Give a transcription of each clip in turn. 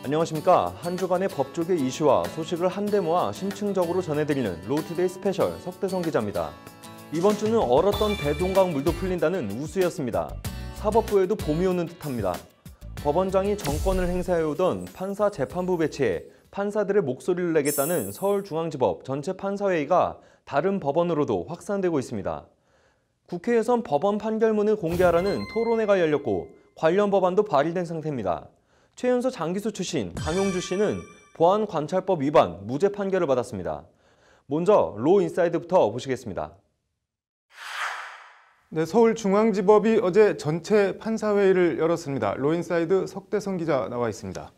안녕하십니까. 한 주간의 법조계 이슈와 소식을 한데 모아 심층적으로 전해드리는 로투데이 스페셜 석대성 기자입니다. 이번 주는 얼었던 대동강 물도 풀린다는 우수였습니다. 사법부에도 봄이 오는 듯합니다. 법원장이 정권을 행사해오던 판사 재판부 배치에 판사들의 목소리를 내겠다는 서울중앙지법 전체 판사회의가 다른 법원으로도 확산되고 있습니다. 국회에선 법원 판결문을 공개하라는 토론회가 열렸고 관련 법안도 발의된 상태입니다. 최연소 장기수 출신 강용주 씨는 보안관찰법 위반 무죄 판결을 받았습니다. 먼저 로인사이드부터 보시겠습니다. 네, 서울중앙지법이 어제 전체 판사회의를 열었습니다. 로인사이드 석대성 기자 나와 있습니다.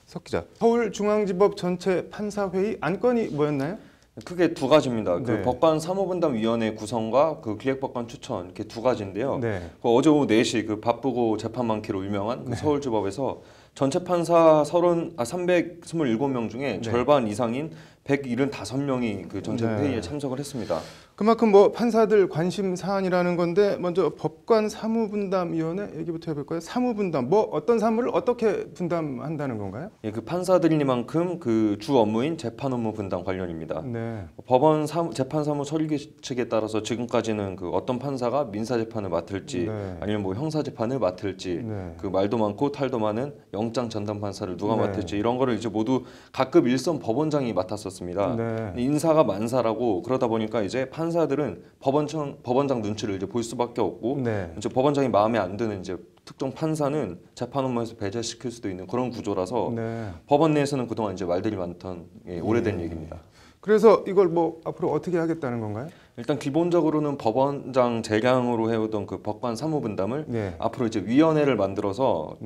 석 기자, 서울중앙지법 전체 판사회의 안건이 뭐였나요? 크게 두 가지입니다. 네. 그 법관 사무분담위원회 구성과 그 기획법관 추천 이렇게 두 가지인데요. 네. 어제 오후 4시 그 바쁘고 재판 많기로 유명한 그 서울지법에서 전체 판사 327명 중에 절반 이상인 175명이 그 전체 회의에 참석을 했습니다. 그만큼 뭐 판사들 관심 사안이라는 건데 먼저 법관 사무분담위원회 얘기부터 해볼까요? 사무분담, 뭐 어떤 사무를 어떻게 분담한다는 건가요? 예, 그 판사들이니만큼 그 주 업무인 재판 업무 분담 관련입니다. 네. 법원 재판사무 설계칙에 따라서 지금까지는 그 어떤 판사가 민사재판을 맡을지 아니면 뭐 형사재판을 맡을지 그 말도 많고 탈도 많은 영장 전담 판사를 누가 맡을지 이런 거를 이제 모두 각급 일선 법원장이 맡았었습니다. 인사가 만사라고 그러다 보니까 이제 판사들은 법원장 눈치를 이제 볼 수밖에 없고 이제 법원장이 마음에 안 드는 이제 특정 판사는 재판 업무에서 배제시킬 수도 있는 그런 구조라서 법원 내에서는 그동안 이제 말들이 많던 오래된 얘기입니다. 그래서 이걸 뭐 앞으로 어떻게 하겠다는 건가요? 일단 기본적으로는 법원장 재량으로 해오던 그 법관 사무분담을 앞으로 이제 위원회를 만들어서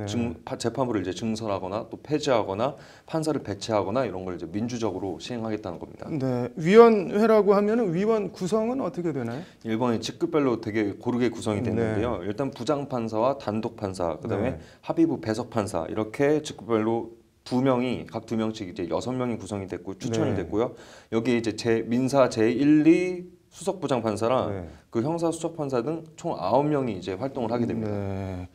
재판부를 이제 증설하거나 또 폐지하거나 판사를 배치하거나 이런 걸 이제 민주적으로 시행하겠다는 겁니다. 네, 위원회라고 하면은 위원 구성은 어떻게 되나요? 일본의 직급별로 되게 고르게 구성이 됐는데요. 일단 부장 판사와 단독 판사, 그다음에 합의부 배석 판사 이렇게 직급별로 각 2명씩 이제 6명이 구성이 됐고 추천이 됐고요. 여기에 이제 민사 제1, 2 수석부장 판사랑 그 형사 수석 판사 등 총 9명이 이제 활동을 하게 됩니다.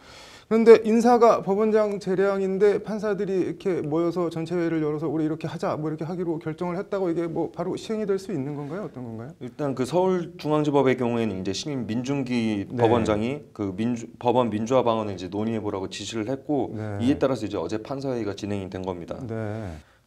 그런데 인사가 법원장 재량인데 판사들이 이렇게 모여서 전체 회의를 열어서 우리 이렇게 하자 뭐 이렇게 하기로 결정을 했다고 이게 뭐 바로 시행이 될 수 있는 건가요? 어떤 건가요? 일단 그 서울중앙지법의 경우에는 이제 신임 민중기 법원장이 그 법원 민주화 방안을 이제 논의해 보라고 지시를 했고 이에 따라서 이제 어제 판사회의가 진행이 된 겁니다.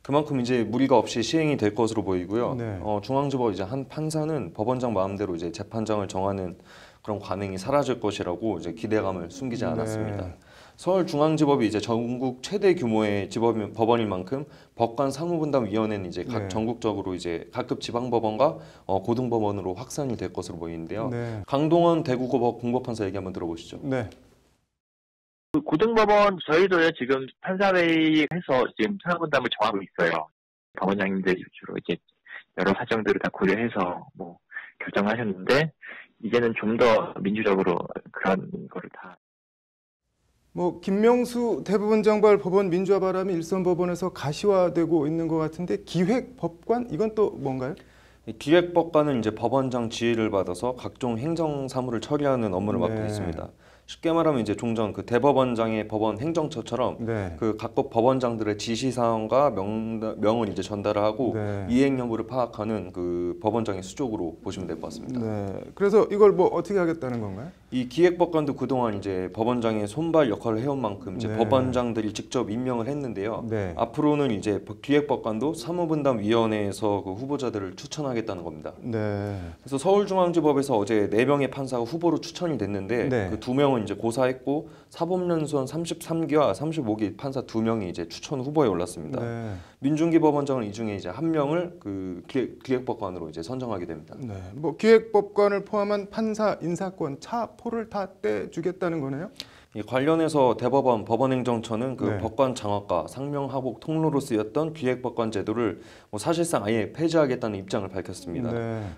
그만큼 이제 무리가 없이 시행이 될 것으로 보이고요. 중앙지법 이제 한 판사는 법원장 마음대로 이제 재판장을 정하는 그런 관행이 사라질 것이라고 이제 기대감을 숨기지 않았습니다. 서울중앙지법이 이제 전국 최대 규모의 법원인 만큼 법관 사무분담위원회는 이제 각 전국적으로 이제 각급 지방법원과 고등법원으로 확산이 될 것으로 보이는데요. 강동원 대구고법 공보판사 얘기 한번 들어보시죠. 그 고등법원 저희도요 지금 판사회의해서 지금 사무분담을 정하고 있어요. 법원장님들이 주로 이제 여러 사정들을 다 고려해서 뭐 결정하셨는데 이제는 좀 더 민주적으로 그런 거를 다. 뭐 김명수 대법원장발 법원 민주화 바람이 일선 법원에서 가시화되고 있는 것 같은데 기획법관 이건 또 뭔가요? 기획법관은 이제 법원장 지휘를 받아서 각종 행정 사무를 처리하는 업무를 맡고 있습니다. 쉽게 말하면 이제 종전 그 대법원장의 법원 행정처처럼 그 각급 법원장들의 지시사항과 명을 이제 전달을 하고 이행 여부를 파악하는 그 법원장의 수족으로 보시면 될 것 같습니다. 그래서 이걸 뭐 어떻게 하겠다는 건가요? 이 기획법관도 그동안 이제 법원장의 손발 역할을 해온 만큼 이제 법원장들이 직접 임명을 했는데요. 앞으로는 이제 기획법관도 사무분담위원회에서 그 후보자들을 추천하겠다는 겁니다. 그래서 서울중앙지법에서 어제 4명의 판사가 후보로 추천이 됐는데 그 2명은 이제 고사했고 사법연수원 33기와 35기 판사 2명이 이제 추천 후보에 올랐습니다. 민중기 법원장은 이 중에 이제 1명을 그 기획법관으로 이제 선정하게 됩니다. 뭐 기획법관을 포함한 판사 인사권 차포를 다 떼주겠다는 거네요. 이 관련해서 대법원 법원행정처는 그 법관 장악과 상명하복 통로로 쓰였던 기획법관 제도를 뭐 사실상 아예 폐지하겠다는 입장을 밝혔습니다.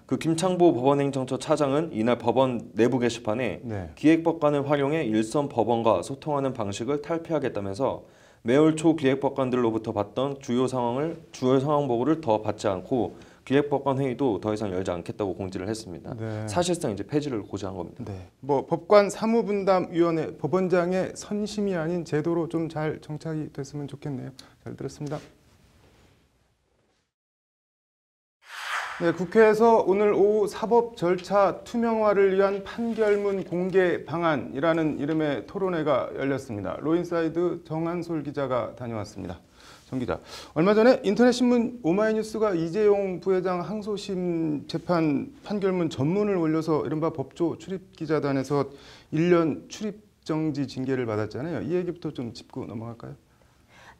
그 김창보 법원행정처 차장은 이날 법원 내부 게시판에 기획법관을 활용해 일선 법원과 소통하는 방식을 탈피하겠다면서 매월 초 기획법관들로부터 받던 주요 상황 보고를 더 받지 않고 기획법관 회의도 더 이상 열지 않겠다고 공지를 했습니다. 네. 사실상 이제 폐지를 고지한 겁니다. 네. 뭐 법관 사무분담위원회 법원장의 선심이 아닌 제도로 좀 잘 정착이 됐으면 좋겠네요. 잘 들었습니다. 네, 국회에서 오늘 오후 사법 절차 투명화를 위한 판결문 공개 방안이라는 이름의 토론회가 열렸습니다. 로인사이드 정한솔 기자가 다녀왔습니다. 정 기자, 얼마 전에 인터넷 신문 오마이뉴스가 이재용 부회장 항소심 재판 판결문 전문을 올려서 이른바 법조 출입기자단에서 1년 출입정지 징계를 받았잖아요. 이 얘기부터 좀 짚고 넘어갈까요?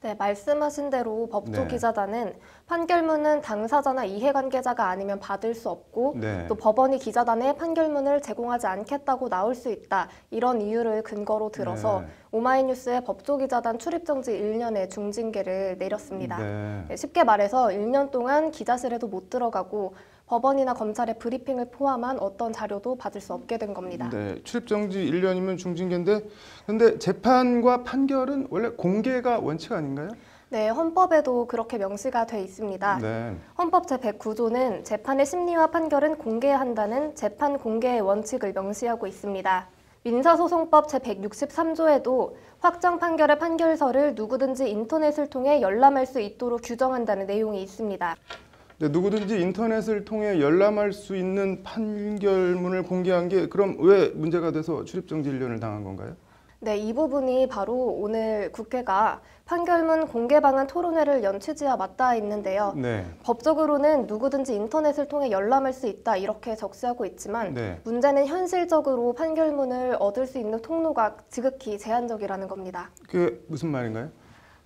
네, 말씀하신 대로 법조기자단은 판결문은 당사자나 이해관계자가 아니면 받을 수 없고 또 법원이 기자단에 판결문을 제공하지 않겠다고 나올 수 있다. 이런 이유를 근거로 들어서 오마이뉴스의 법조기자단 출입정지 1년의 중징계를 내렸습니다. 네, 쉽게 말해서 1년 동안 기자실에도 못 들어가고 법원이나 검찰의 브리핑을 포함한 어떤 자료도 받을 수 없게 된 겁니다. 네, 출입정지 1년이면 중징계인데 근데 재판과 판결은 원래 공개가 원칙 아닌가요? 네, 헌법에도 그렇게 명시가 돼 있습니다. 네. 헌법 제109조는 재판의 심리와 판결은 공개한다는 재판 공개의 원칙을 명시하고 있습니다. 민사소송법 제163조에도 확정 판결의 판결서를 누구든지 인터넷을 통해 열람할 수 있도록 규정한다는 내용이 있습니다. 네, 누구든지 인터넷을 통해 열람할 수 있는 판결문을 공개한 게 그럼 왜 문제가 돼서 출입정지 1년을 당한 건가요? 네, 이 부분이 바로 오늘 국회가 판결문 공개 방안 토론회를 연 취지와 맞닿아 있는데요. 네. 법적으로는 누구든지 인터넷을 통해 열람할 수 있다 이렇게 적시하고 있지만 문제는 현실적으로 판결문을 얻을 수 있는 통로가 지극히 제한적이라는 겁니다. 그게 무슨 말인가요?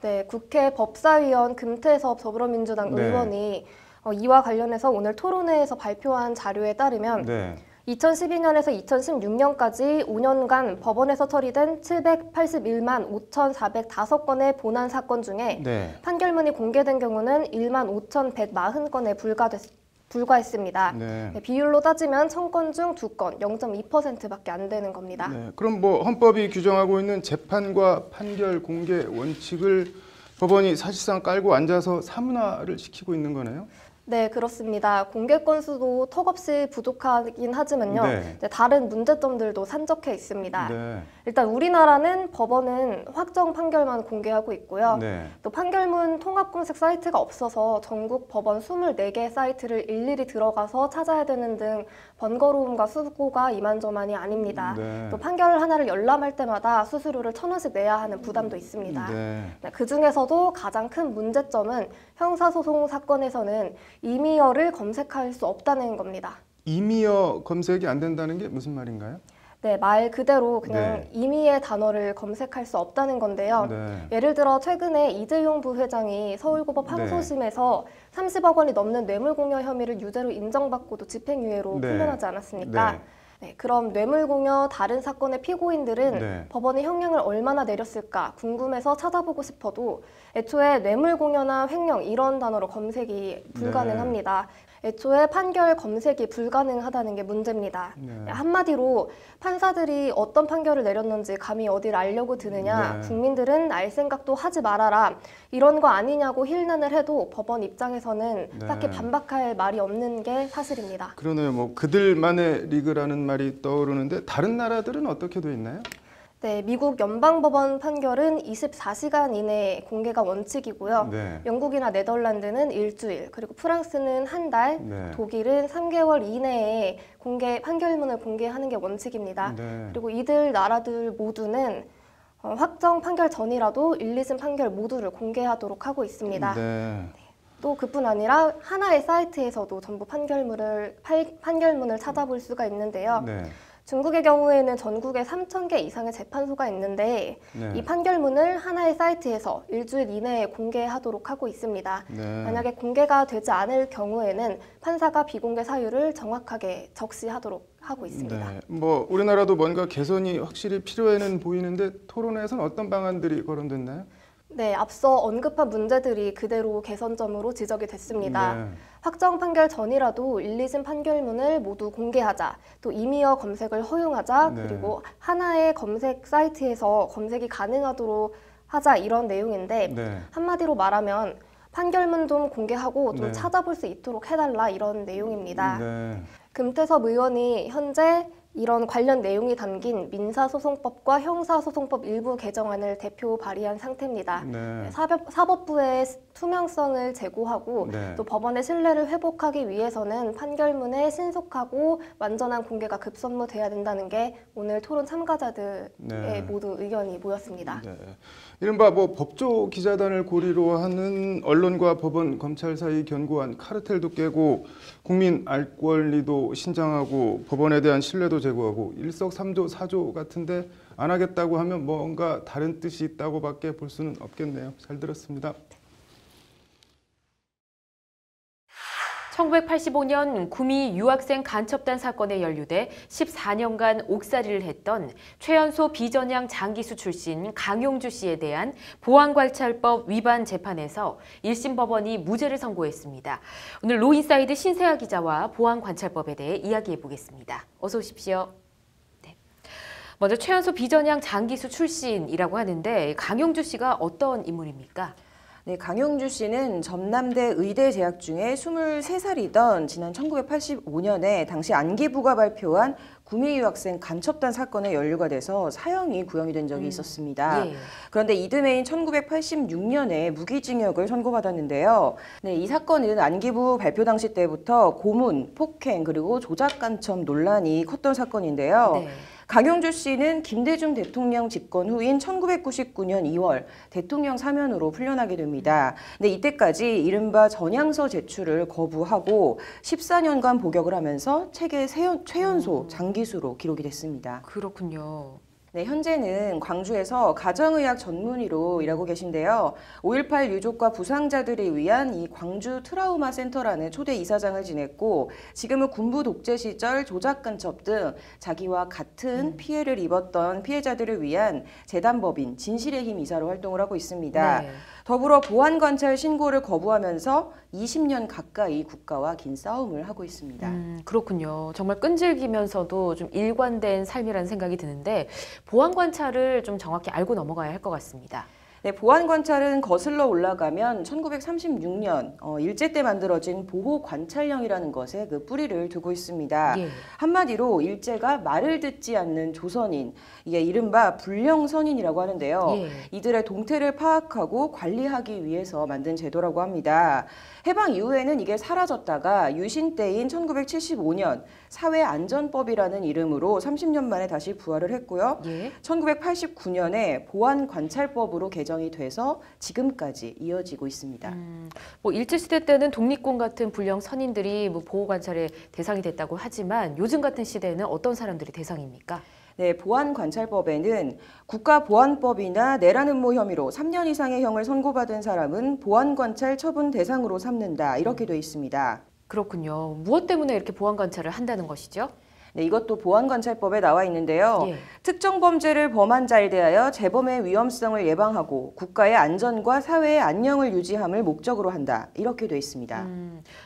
네, 국회 법사위원 금태섭 더불어민주당 의원이 이와 관련해서 오늘 토론회에서 발표한 자료에 따르면 2012년에서 2016년까지 5년간 법원에서 처리된 781만 5,405건의 본안 사건 중에 판결문이 공개된 경우는 1만 5,140건에 불과했습니다. 비율로 따지면 1,000건 중 2건, 0.2%밖에 안 되는 겁니다. 그럼 뭐 헌법이 규정하고 있는 재판과 판결 공개 원칙을 법원이 사실상 깔고 앉아서 사문화를 시키고 있는 거네요? 네, 그렇습니다. 공개 건수도 턱없이 부족하긴 하지만요. 다른 문제점들도 산적해 있습니다. 일단 우리나라는 법원은 확정 판결만 공개하고 있고요. 또 판결문 통합 검색 사이트가 없어서 전국 법원 24개 사이트를 일일이 들어가서 찾아야 되는 등 번거로움과 수고가 이만저만이 아닙니다. 또 판결 하나를 열람할 때마다 수수료를 1,000원씩 내야 하는 부담도 있습니다. 그 중에서도 가장 큰 문제점은 형사소송 사건에서는 임의어를 검색할 수 없다는 겁니다. 임의어 검색이 안 된다는 게 무슨 말인가요? 네, 말 그대로 그냥 임의의 단어를 검색할 수 없다는 건데요. 예를 들어 최근에 이재용 부회장이 서울고법 항소심에서 30억 원이 넘는 뇌물공여 혐의를 유죄로 인정받고도 집행유예로 풀려나지 않았습니까? 그럼 뇌물공여 다른 사건의 피고인들은 법원이 형량을 얼마나 내렸을까 궁금해서 찾아보고 싶어도 애초에 뇌물공여나 횡령 이런 단어로 검색이 불가능합니다. 애초에 판결 검색이 불가능하다는 게 문제입니다. 한마디로 판사들이 어떤 판결을 내렸는지 감히 어딜 알려고 드느냐, 국민들은 알 생각도 하지 말아라, 이런 거 아니냐고 힐난을 해도 법원 입장에서는 딱히 반박할 말이 없는 게 사실입니다. 그러네요. 뭐 그들만의 리그라는 말이 떠오르는데 다른 나라들은 어떻게 돼 있나요? 네, 미국 연방법원 판결은 24시간 이내에 공개가 원칙이고요. 영국이나 네덜란드는 일주일, 그리고 프랑스는 한 달, 독일은 3개월 이내에 판결문을 공개하는 게 원칙입니다. 그리고 이들 나라들 모두는 확정 판결 전이라도 1, 2심 판결 모두를 공개하도록 하고 있습니다. 또 그뿐 아니라 하나의 사이트에서도 전부 판결문을 찾아볼 수가 있는데요. 중국의 경우에는 전국에 3,000개 이상의 재판소가 있는데 이 판결문을 하나의 사이트에서 일주일 이내에 공개하도록 하고 있습니다. 만약에 공개가 되지 않을 경우에는 판사가 비공개 사유를 정확하게 적시하도록 하고 있습니다. 뭐 우리나라도 뭔가 개선이 확실히 필요해는 보이는데 토론회에서는 어떤 방안들이 거론됐나요? 네, 앞서 언급한 문제들이 그대로 개선점으로 지적이 됐습니다. 확정 판결 전이라도 1, 2심 판결문을 모두 공개하자, 또 임의어 검색을 허용하자, 그리고 하나의 검색 사이트에서 검색이 가능하도록 하자, 이런 내용인데 한마디로 말하면 판결문 좀 공개하고 좀 네. 찾아볼 수 있도록 해달라 이런 내용입니다. 네. 금태섭 의원이 현재 이런 관련 내용이 담긴 민사소송법과 형사소송법 일부 개정안을 대표 발의한 상태입니다. 네. 사법부의 투명성을 제고하고 네. 또 법원의 신뢰를 회복하기 위해서는 판결문의 신속하고 완전한 공개가 급선무돼야 된다는 게 오늘 토론 참가자들의 네. 모두 의견이 모였습니다. 네. 이른바 법조 기자단을 고리로 하는 언론과 법원, 검찰 사이 견고한 카르텔도 깨고 국민 알 권리도 신장하고 법원에 대한 신뢰도 제고하고 일석삼조 사조 같은데 안 하겠다고 하면 뭔가 다른 뜻이 있다고밖에 볼 수는 없겠네요. 잘 들었습니다. 1985년 구미 유학생 간첩단 사건에 연루돼 14년간 옥살이를 했던 최연소 비전향 장기수 출신 강용주 씨에 대한 보안관찰법 위반 재판에서 1심 법원이 무죄를 선고했습니다. 오늘 로인사이드 신세아 기자와 보안관찰법에 대해 이야기해 보겠습니다. 어서 오십시오. 네. 먼저 최연소 비전향 장기수 출신이라고 하는데 강용주 씨가 어떤 인물입니까? 네, 강용주 씨는 전남대 의대 재학 중에 23살이던 지난 1985년에 당시 안기부가 발표한 구미 유학생 간첩단 사건에 연루가 돼서 사형이 구형이 된 적이 있었습니다. 예. 그런데 이듬해인 1986년에 무기징역을 선고받았는데요. 네, 이 사건은 안기부 발표 당시 때부터 고문, 폭행 그리고 조작 간첩 논란이 컸던 사건인데요. 네. 강용주 씨는 김대중 대통령 집권 후인 1999년 2월 대통령 사면으로 풀려나게 됩니다. 근데 이때까지 이른바 전향서 제출을 거부하고 14년간 복역을 하면서 책의 최연소 장기수로 기록이 됐습니다. 그렇군요. 네, 현재는 광주에서 가정의학 전문의로 일하고 계신데요. 5.18 유족과 부상자들을 위한 이 광주 트라우마 센터라는 초대 이사장을 지냈고 지금은 군부 독재 시절 조작 간첩 등 자기와 같은 피해를 입었던 피해자들을 위한 재단법인 진실의 힘 이사로 활동을 하고 있습니다. 네. 더불어 보안관찰 신고를 거부하면서 20년 가까이 국가와 긴 싸움을 하고 있습니다. 그렇군요. 정말 끈질기면서도 좀 일관된 삶이라는 생각이 드는데 보안 관찰을 좀 정확히 알고 넘어가야 할 것 같습니다. 네, 보안관찰은 거슬러 올라가면 1936년 일제 때 만들어진 보호관찰령이라는 것에 그 뿌리를 두고 있습니다. 예. 한마디로 일제가 말을 듣지 않는 조선인, 이게 이른바 불령선인이라고 하는데요. 예. 이들의 동태를 파악하고 관리하기 위해서 만든 제도라고 합니다. 해방 이후에는 이게 사라졌다가 유신 때인 1975년 사회안전법이라는 이름으로 30년 만에 다시 부활을 했고요. 예. 1989년에 보안관찰법으로 개정이 돼서 지금까지 이어지고 있습니다. 일제시대 때는 독립군 같은 불령 선인들이 보호 관찰의 대상이 됐다고 하지만 요즘 같은 시대에는 어떤 사람들이 대상입니까? 네, 보안관찰법에는 국가보안법이나 내란 음모 혐의로 3년 이상의 형을 선고받은 사람은 보안관찰 처분 대상으로 삼는다. 이렇게 돼 있습니다. 그렇군요. 무엇 때문에 이렇게 보안 관찰을 한다는 것이죠? 네, 이것도 보안관찰법에 나와 있는데요. 예. 특정 범죄를 범한 자에 대하여 재범의 위험성을 예방하고 국가의 안전과 사회의 안녕을 유지함을 목적으로 한다. 이렇게 돼 있습니다.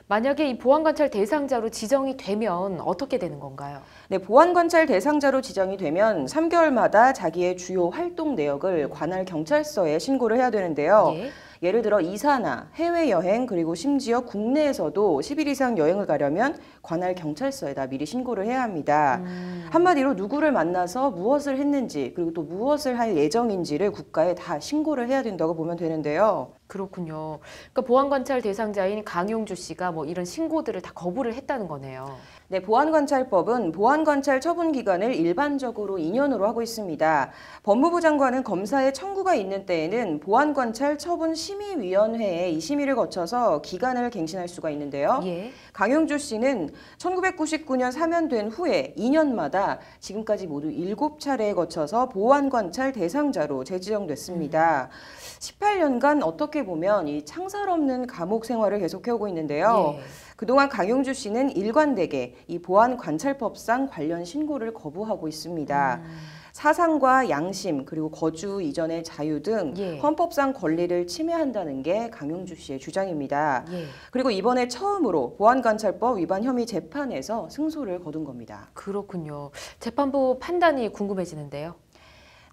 만약에 이 보안 관찰 대상자로 지정이 되면 어떻게 되는 건가요? 네, 보안관찰 대상자로 지정이 되면 3개월마다 자기의 주요 활동 내역을 관할 경찰서에 신고를 해야 되는데요. 예. 예를 들어 이사나 해외여행 그리고 심지어 국내에서도 10일 이상 여행을 가려면 관할 경찰서에다 미리 신고를 해야 합니다. 한마디로 누구를 만나서 무엇을 했는지 그리고 또 무엇을 할 예정인지를 국가에 다 신고를 해야 된다고 보면 되는데요. 그렇군요. 그러니까 보안 관찰 대상자인 강용주 씨가 이런 신고들을 다 거부를 했다는 거네요. 네, 보안관찰법은 보안관찰 처분 기간을 일반적으로 2년으로 하고 있습니다. 법무부 장관은 검사의 청구가 있는 때에는 보안관찰 처분 심의위원회에 이 심의를 거쳐서 기간을 갱신할 수가 있는데요. 예. 강용주 씨는 1999년 사면된 후에 2년마다 지금까지 모두 7차례에 거쳐서 보안관찰 대상자로 재지정됐습니다. 18년간 어떻게 보면 이 창살 없는 감옥 생활을 계속해오고 있는데요. 예. 그동안 강용주 씨는 일관되게 이 보안관찰법상 관련 신고를 거부하고 있습니다. 사상과 양심 그리고 거주 이전의 자유 등 예. 헌법상 권리를 침해한다는 게 강용주 씨의 주장입니다. 예. 그리고 이번에 처음으로 보안관찰법 위반 혐의 재판에서 승소를 거둔 겁니다. 그렇군요. 재판부 판단이 궁금해지는데요.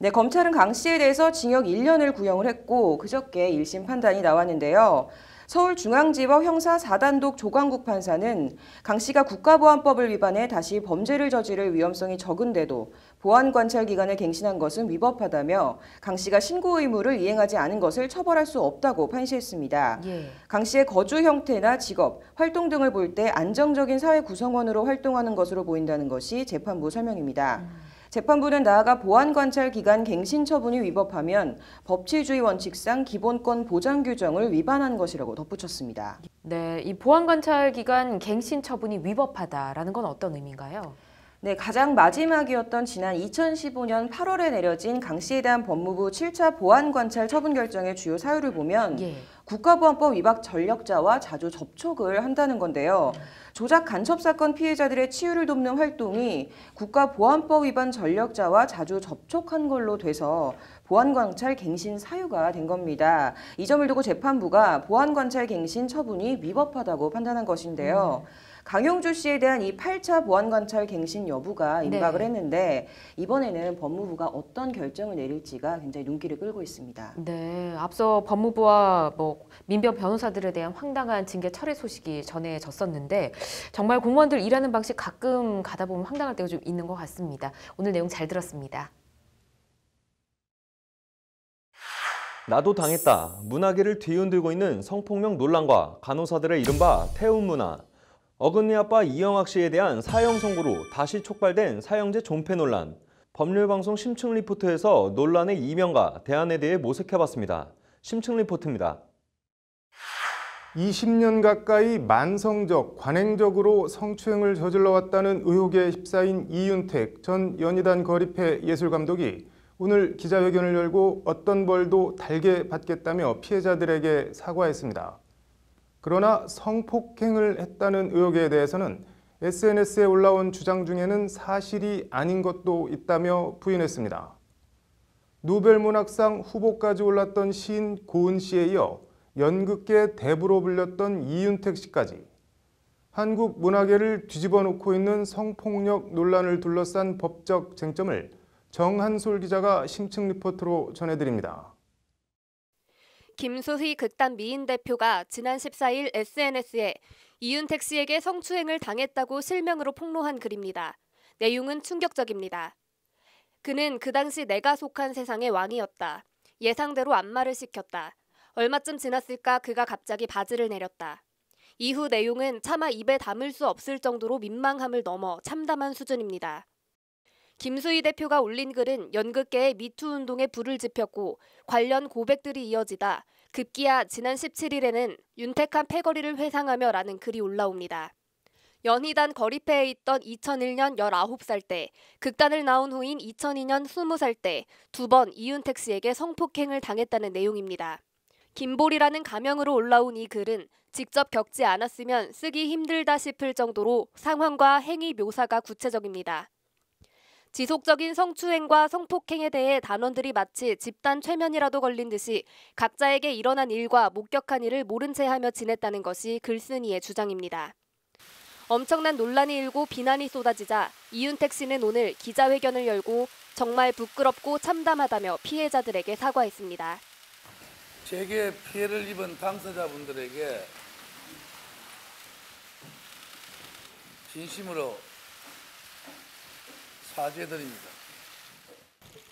네, 검찰은 강 씨에 대해서 징역 1년을 구형을 했고 그저께 1심 판단이 나왔는데요. 서울중앙지법 형사 4단독 조광국 판사는 강 씨가 국가보안법을 위반해 다시 범죄를 저지를 위험성이 적은데도 보안관찰기간을 갱신한 것은 위법하다며 강 씨가 신고 의무를 이행하지 않은 것을 처벌할 수 없다고 판시했습니다. 강 씨의 거주 형태나 직업, 활동 등을 볼 때 안정적인 사회 구성원으로 활동하는 것으로 보인다는 것이 재판부 설명입니다. 재판부는 나아가 보안관찰기간 갱신 처분이 위법하면 법치주의 원칙상 기본권 보장 규정을 위반한 것이라고 덧붙였습니다. 네, 이 보안관찰기간 갱신 처분이 위법하다라는 건 어떤 의미인가요? 네, 가장 마지막이었던 지난 2015년 8월에 내려진 강 씨에 대한 법무부 7차 보안관찰 처분 결정의 주요 사유를 보면 국가보안법 위반 전력자와 자주 접촉을 한다는 건데요. 조작 간첩 사건 피해자들의 치유를 돕는 활동이 국가보안법 위반 전력자와 자주 접촉한 걸로 돼서 보안관찰 갱신 사유가 된 겁니다. 이 점을 두고 재판부가 보안관찰 갱신 처분이 위법하다고 판단한 것인데요. 강용주 씨에 대한 이 8차 보안관찰 갱신 여부가 임박을 했는데 이번에는 법무부가 어떤 결정을 내릴지가 굉장히 눈길을 끌고 있습니다. 네, 앞서 법무부와 민변 변호사들에 대한 황당한 징계 철회 소식이 전해졌었는데 정말 공무원들 일하는 방식 가끔 가다 보면 황당할 때가 좀 있는 것 같습니다. 오늘 내용 잘 들었습니다. 나도 당했다. 문화계를 뒤흔들고 있는 성폭력 논란과 간호사들의 이른바 태움 문화. 어금니 아빠 이영학 씨에 대한 사형 선고로 다시 촉발된 사형제 존폐 논란. 법률방송 심층 리포트에서 논란의 이면과 대안에 대해 모색해봤습니다. 심층 리포트입니다. 20년 가까이 만성적, 관행적으로 성추행을 저질러왔다는 의혹에 휩싸인 이윤택 전 연희단 거리패 예술감독이 오늘 기자회견을 열고 어떤 벌도 달게 받겠다며 피해자들에게 사과했습니다. 그러나 성폭행을 했다는 의혹에 대해서는 SNS에 올라온 주장 중에는 사실이 아닌 것도 있다며 부인했습니다. 노벨문학상 후보까지 올랐던 시인 고은 씨에 이어 연극계 대부로 불렸던 이윤택 씨까지 한국 문화계를 뒤집어 놓고 있는 성폭력 논란을 둘러싼 법적 쟁점을 정한솔 기자가 심층 리포트로 전해드립니다. 김수희 극단 미인 대표가 지난 14일 SNS에 이윤택 씨에게 성추행을 당했다고 실명으로 폭로한 글입니다. 내용은 충격적입니다. 그는 그 당시 내가 속한 세상의 왕이었다. 예상대로 안마를 시켰다. 얼마쯤 지났을까 그가 갑자기 바지를 내렸다. 이후 내용은 차마 입에 담을 수 없을 정도로 민망함을 넘어 참담한 수준입니다. 김수희 대표가 올린 글은 연극계의 미투 운동에 불을 지폈고 관련 고백들이 이어지다 급기야 지난 17일에는 윤택한 패거리를 회상하며라는 글이 올라옵니다. 연희단 거리패에 있던 2001년 19살 때, 극단을 나온 후인 2002년 20살 때 두 번 이윤택 씨에게 성폭행을 당했다는 내용입니다. 김볼이라는 가명으로 올라온 이 글은 직접 겪지 않았으면 쓰기 힘들다 싶을 정도로 상황과 행위 묘사가 구체적입니다. 지속적인 성추행과 성폭행에 대해 단원들이 마치 집단 최면이라도 걸린 듯이 각자에게 일어난 일과 목격한 일을 모른 채 하며 지냈다는 것이 글쓴이의 주장입니다. 엄청난 논란이 일고 비난이 쏟아지자 이윤택 씨는 오늘 기자회견을 열고 정말 부끄럽고 참담하다며 피해자들에게 사과했습니다. 제게 피해를 입은 당사자분들에게 진심으로 사죄드립니다.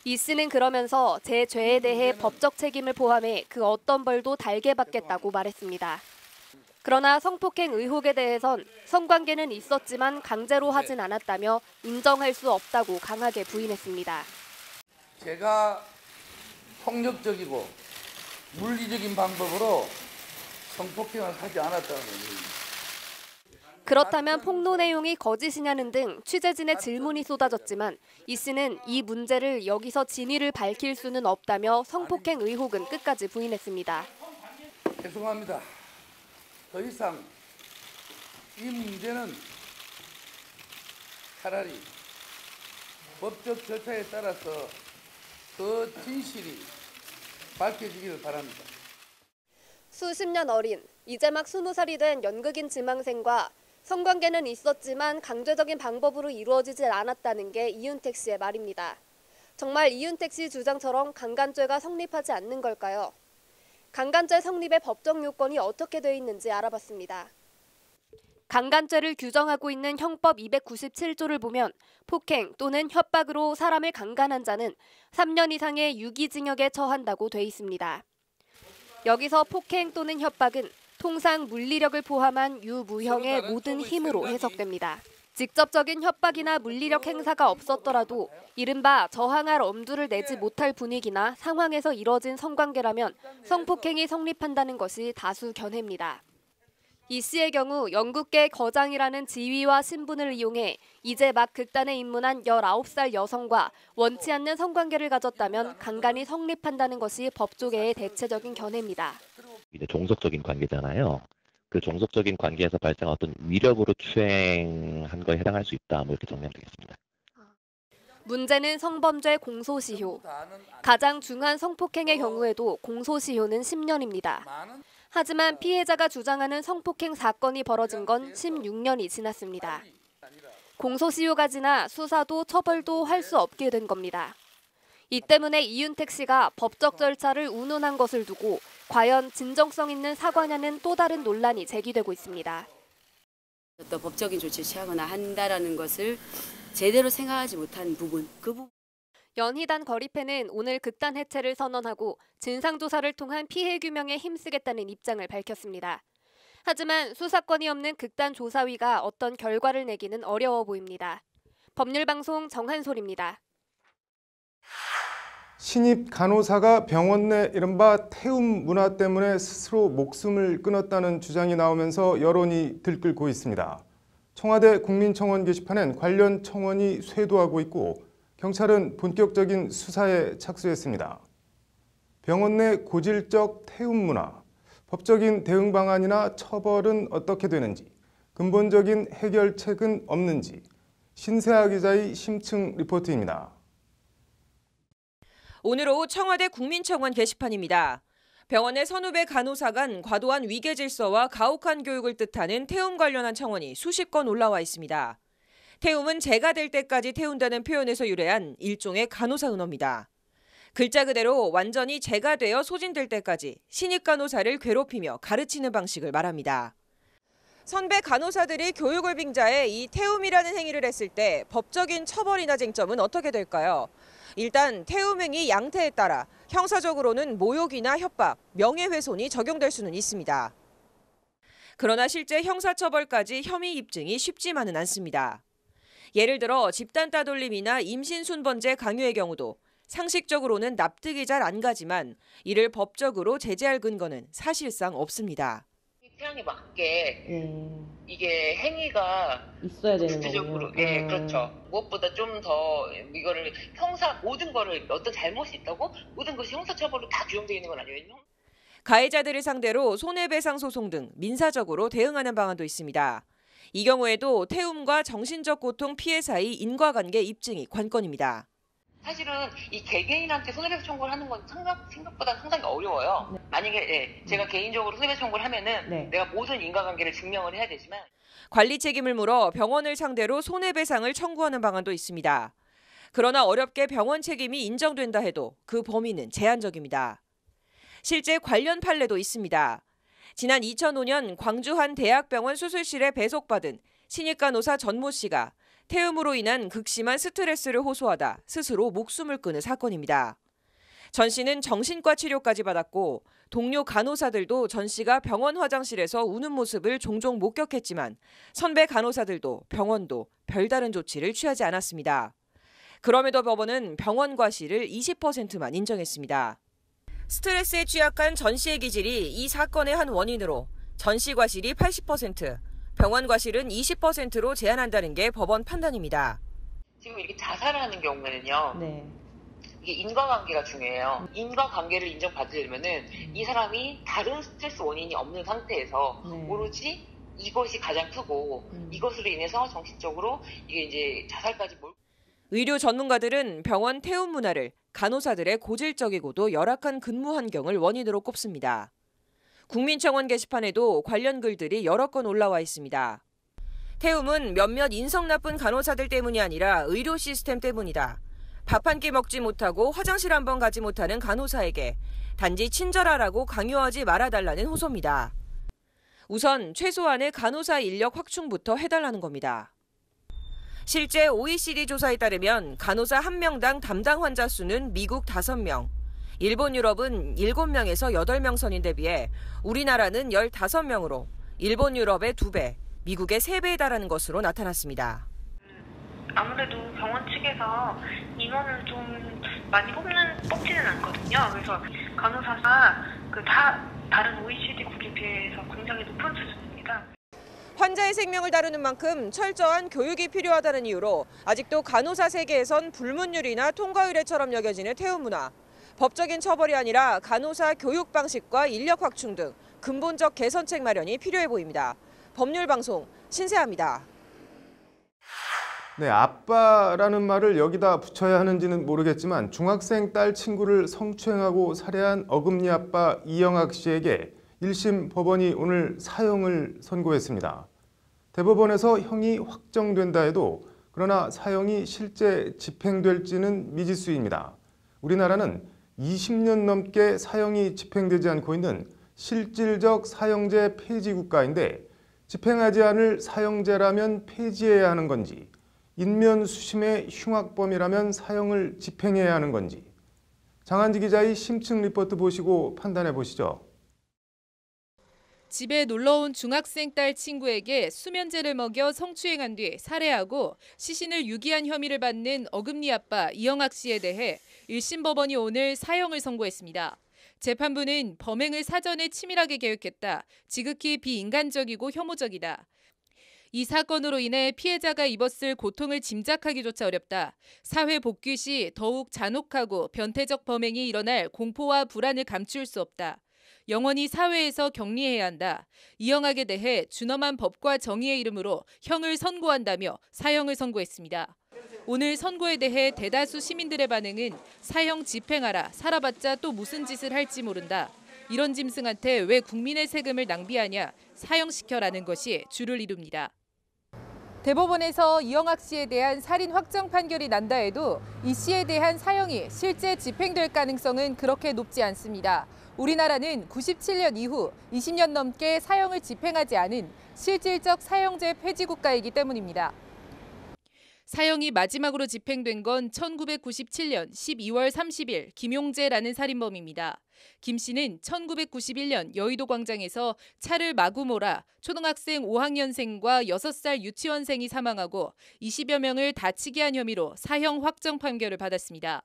이 씨는 그러면서 제 죄에 대해 법적 책임을 포함해 그 어떤 벌도 달게 받겠다고 말했습니다. 그러나 성폭행 의혹에 대해선 성관계는 있었지만 강제로 하진 않았다며 인정할 수 없다고 강하게 부인했습니다. 제가 폭력적이고 물리적인 방법으로 성폭행을 하지 않았다는 얘기입니다. 그렇다면 폭로 내용이 거짓이냐는 등 취재진의 질문이 쏟아졌지만 이 씨는 이 문제를 여기서 진위를 밝힐 수는 없다며 성폭행 의혹은 끝까지 부인했습니다. 죄송합니다. 더 이상 이 문제는 차라리 법적 절차에 따라서 더 진실이 밝혀지기를 바랍니다. 수십 년 어린, 이제 막 20살이 된 연극인 지망생과 성관계는 있었지만 강제적인 방법으로 이루어지지 않았다는 게 이윤택 씨의 말입니다. 정말 이윤택 씨 주장처럼 강간죄가 성립하지 않는 걸까요? 강간죄 성립의 법적 요건이 어떻게 돼 있는지 알아봤습니다. 강간죄를 규정하고 있는 형법 297조를 보면 폭행 또는 협박으로 사람을 강간한 자는 3년 이상의 유기징역에 처한다고 돼 있습니다. 여기서 폭행 또는 협박은 통상 물리력을 포함한 유무형의 모든 힘으로 해석됩니다. 직접적인 협박이나 물리력 행사가 없었더라도 이른바 저항할 엄두를 내지 못할 분위기나 상황에서 이뤄진 성관계라면 성폭행이 성립한다는 것이 다수 견해입니다. 이 씨의 경우 영국계 거장이라는 지위와 신분을 이용해 이제 막 극단에 입문한 19살 여성과 원치 않는 성관계를 가졌다면 강간이 성립한다는 것이 법조계의 대체적인 견해입니다. 이제 종속적인 관계잖아요. 그 종속적인 관계에서 발생한 어떤 위력으로 추행한 거에 해당할 수 있다. 뭐 이렇게 정리하면 되겠습니다. 문제는 성범죄 공소시효. 가장 중한 성폭행의 경우에도 공소시효는 10년입니다. 하지만 피해자가 주장하는 성폭행 사건이 벌어진 건 16년이 지났습니다. 공소시효가 지나 수사도 처벌도 할 수 없게 된 겁니다. 이 때문에 이윤택 씨가 법적 절차를 운운한 것을 두고 과연 진정성 있는 사과냐는 또 다른 논란이 제기되고 있습니다. 어떤 법적인 조치를 취하거나 한다라는 것을 제대로 생각하지 못한 부분, 연희단 거리패는 오늘 극단 해체를 선언하고 진상조사를 통한 피해 규명에 힘쓰겠다는 입장을 밝혔습니다. 하지만 수사권이 없는 극단 조사위가 어떤 결과를 내기는 어려워 보입니다. 법률방송 정한솔입니다. 신입 간호사가 병원 내 이른바 태움 문화 때문에 스스로 목숨을 끊었다는 주장이 나오면서 여론이 들끓고 있습니다. 청와대 국민청원 게시판엔 관련 청원이 쇄도하고 있고 경찰은 본격적인 수사에 착수했습니다. 병원 내 고질적 태움 문화, 법적인 대응 방안이나 처벌은 어떻게 되는지, 근본적인 해결책은 없는지, 신세아 기자의 심층 리포트입니다. 오늘 오후 청와대 국민청원 게시판입니다. 병원의 선후배 간호사 간 과도한 위계 질서와 가혹한 교육을 뜻하는 태움 관련한 청원이 수십 건 올라와 있습니다. 태움은 제가 될 때까지 태운다는 표현에서 유래한 일종의 간호사 은어입니다. 글자 그대로 완전히 제가 되어 소진될 때까지 신입 간호사를 괴롭히며 가르치는 방식을 말합니다. 선배 간호사들이 교육을 빙자해 이 태움이라는 행위를 했을 때 법적인 처벌이나 쟁점은 어떻게 될까요? 일단 태움 행위 양태에 따라 형사적으로는 모욕이나 협박, 명예훼손이 적용될 수는 있습니다. 그러나 실제 형사처벌까지 혐의 입증이 쉽지만은 않습니다. 예를 들어 집단 따돌림이나 임신 순번제 강요의 경우도 상식적으로는 납득이 잘 안 가지만 이를 법적으로 제재할 근거는 사실상 없습니다. 태양에 맞게 이게 행위가 있어야 되는 구체적으로, 거군요. 예, 그렇죠. 무엇보다 좀 더 이거를 모든 거를 어떤 잘못이 있다고 모든 것이 형사처벌로 다 규정되어 있는 건 아니거든요. 가해자들을 상대로 손해배상 소송 등 민사적으로 대응하는 방안도 있습니다. 이 경우에도 태움과 정신적 고통 피해 사이 인과관계 입증이 관건입니다. 사실은 이 개개인한테 손해배상 청구를 하는 건 생각보다 상당히 어려워요. 만약에 제가 개인적으로 손해배상 청구를 하면은 내가 모든 인과관계를 증명을 해야 되지만 관리 책임을 물어 병원을 상대로 손해배상을 청구하는 방안도 있습니다. 그러나 어렵게 병원 책임이 인정된다 해도 그 범위는 제한적입니다. 실제 관련 판례도 있습니다. 지난 2005년 광주 한 대학병원 수술실에 배속받은 신입 간호사 전모 씨가 태움으로 인한 극심한 스트레스를 호소하다 스스로 목숨을 끊은 사건입니다. 전 씨는 정신과 치료까지 받았고 동료 간호사들도 전 씨가 병원 화장실에서 우는 모습을 종종 목격했지만 선배 간호사들도 병원도 별다른 조치를 취하지 않았습니다. 그럼에도 법원은 병원 과실을 20%만 인정했습니다. 스트레스에 취약한 전 씨의 기질이 이 사건의 한 원인으로 전 씨 과실이 80%, 병원 과실은 20%로 제한한다는 게 법원 판단입니다. 지금 이렇게 자살하는 경우에는요. 이게 인과관계가 중요해요. 인과관계를 인정받으려면은 이 사람이 다른 스트레스 원인이 없는 상태에서 오로지 이것이 가장 크고 이것으로 인해서 정신적으로 이게 이제 자살까지 의료 전문가들은 병원 태움 문화를 간호사들의 고질적이고도 열악한 근무 환경을 원인으로 꼽습니다. 국민청원 게시판에도 관련 글들이 여러 건 올라와 있습니다. 태움은 몇몇 인성 나쁜 간호사들 때문이 아니라 의료 시스템 때문이다. 밥 한 끼 먹지 못하고 화장실 한 번 가지 못하는 간호사에게 단지 친절하라고 강요하지 말아달라는 호소입니다. 우선 최소한의 간호사 인력 확충부터 해달라는 겁니다. 실제 OECD 조사에 따르면 간호사 1명당 담당 환자 수는 미국 5명, 일본 유럽은 7명에서 8명 선인데 비해 우리나라는 15명으로 일본 유럽의 2배, 미국의 3배에 달하는 것으로 나타났습니다. 아무래도 병원 측에서 인원을 좀 많이 뽑지는 않거든요. 그래서 간호사가 다른 OECD 국에 비해서 굉장히 높은 수준입니다. 환자의 생명을 다루는 만큼 철저한 교육이 필요하다는 이유로 아직도 간호사 세계에선 불문율이나 통과의례처럼 여겨지는 태움 문화. 법적인 처벌이 아니라 간호사 교육 방식과 인력 확충 등 근본적 개선책 마련이 필요해 보입니다. 법률방송 신세아입니다. 네, 아빠라는 말을 여기다 붙여야 하는지는 모르겠지만 중학생 딸 친구를 성추행하고 살해한 어금니 아빠 이영학 씨에게 1심 법원이 오늘 사형을 선고했습니다. 대법원에서 형이 확정된다 해도 그러나 사형이 실제 집행될지는 미지수입니다. 우리나라는 20년 넘게 사형이 집행되지 않고 있는 실질적 사형제 폐지 국가인데 집행하지 않을 사형제라면 폐지해야 하는 건지 인면수심의 흉악범이라면 사형을 집행해야 하는 건지 장한지 기자의 심층 리포트 보시고 판단해 보시죠. 집에 놀러온 중학생 딸 친구에게 수면제를 먹여 성추행한 뒤 살해하고 시신을 유기한 혐의를 받는 어금니 아빠 이영학 씨에 대해 1심 법원이 오늘 사형을 선고했습니다. 재판부는 범행을 사전에 치밀하게 계획했다. 지극히 비인간적이고 혐오적이다. 이 사건으로 인해 피해자가 입었을 고통을 짐작하기조차 어렵다. 사회 복귀 시 더욱 잔혹하고 변태적 범행이 일어날 공포와 불안을 감출 수 없다. 영원히 사회에서 격리해야 한다. 이영학에 대해 준엄한 법과 정의의 이름으로 형을 선고한다며 사형을 선고했습니다. 오늘 선고에 대해 대다수 시민들의 반응은 사형 집행하라, 살아봤자 또 무슨 짓을 할지 모른다. 이런 짐승한테 왜 국민의 세금을 낭비하냐, 사형시켜라는 것이 주를 이룹니다. 대법원에서 이영학 씨에 대한 살인 확정 판결이 난다 해도 이 씨에 대한 사형이 실제 집행될 가능성은 그렇게 높지 않습니다. 우리나라는 97년 이후 20년 넘게 사형을 집행하지 않은 실질적 사형제 폐지 국가이기 때문입니다. 사형이 마지막으로 집행된 건 1997년 12월 30일 김용재라는 살인범입니다. 김 씨는 1991년 여의도 광장에서 차를 마구 몰아 초등학생 5학년생과 6살 유치원생이 사망하고 20여 명을 다치게 한 혐의로 사형 확정 판결을 받았습니다.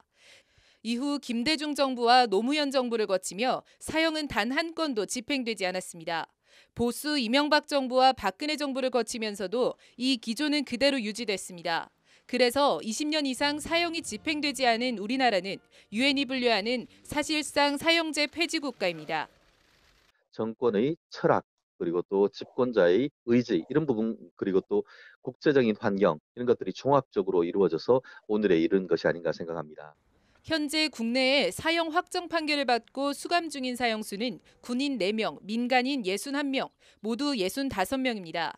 이후 김대중 정부와 노무현 정부를 거치며 사형은 단 한 건도 집행되지 않았습니다. 보수 이명박 정부와 박근혜 정부를 거치면서도 이 기조는 그대로 유지됐습니다. 그래서 20년 이상 사형이 집행되지 않은 우리나라는 유엔이 분류하는 사실상 사형제 폐지 국가입니다. 정권의 철학, 그리고 또 집권자의 의지, 이런 부분, 그리고 또 국제적인 환경, 이런 것들이 종합적으로 이루어져서 오늘에 이른 것이 아닌가 생각합니다. 현재 국내에 사형 확정 판결을 받고 수감 중인 사형수는 군인 4명, 민간인 61명, 모두 65명입니다.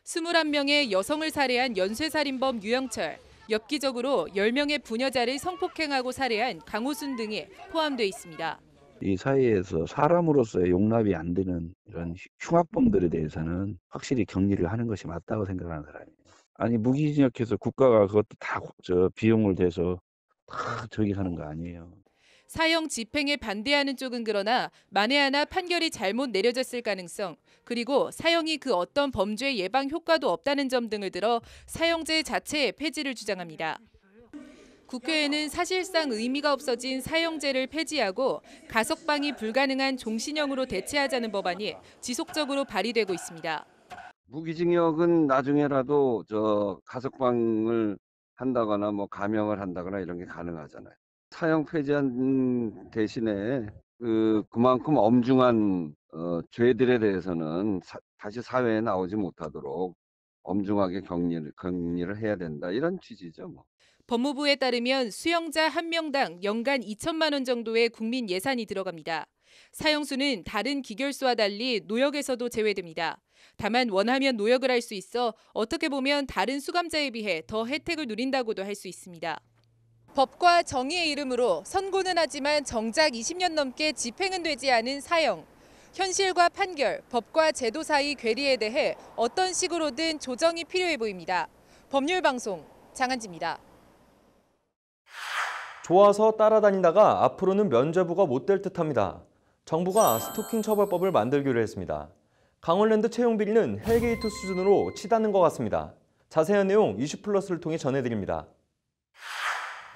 21명의 여성을 살해한 연쇄살인범 유영철, 엽기적으로 10명의 부녀자를 성폭행하고 살해한 강호순 등이 포함되어 있습니다. 이 사회에서 사람으로서의 용납이 안 되는 이런 흉악범들에 대해서는 확실히 격리를 하는 것이 맞다고 생각하는 사람이에요. 아니 무기징역해서 국가가 그것도 다 비용을 대서 다 저기 하는 거 아니에요. 사형 집행에 반대하는 쪽은 그러나 만에 하나 판결이 잘못 내려졌을 가능성, 그리고 사형이 그 어떤 범죄 예방 효과도 없다는 점 등을 들어 사형제 자체의 폐지를 주장합니다. 국회에는 사실상 의미가 없어진 사형제를 폐지하고 가석방이 불가능한 종신형으로 대체하자는 법안이 지속적으로 발의되고 있습니다. 무기징역은 나중에라도 가석방을 한다거나 뭐 감형을 한다거나 이런 게 가능하잖아요. 사형 폐지한 대신에 그만큼 엄중한 죄들에 대해서는 다시 사회에 나오지 못하도록 엄중하게 격리를 해야 된다, 이런 취지죠. 뭐. 법무부에 따르면 수형자 1명당 연간 2천만 원 정도의 국민 예산이 들어갑니다. 사형수는 다른 기결수와 달리 노역에서도 제외됩니다. 다만 원하면 노역을 할 수 있어 어떻게 보면 다른 수감자에 비해 더 혜택을 누린다고도 할 수 있습니다. 법과 정의의 이름으로 선고는 하지만 정작 20년 넘게 집행은 되지 않은 사형. 현실과 판결, 법과 제도 사이 괴리에 대해 어떤 식으로든 조정이 필요해 보입니다. 법률방송 장한지입니다. 좋아서 따라다니다가 앞으로는 면죄부가 못 될 듯합니다. 정부가 스토킹 처벌법을 만들기로 했습니다. 강원랜드 채용 비리는 헬게이트 수준으로 치닫는 것 같습니다. 자세한 내용 이슈플러스를 통해 전해드립니다.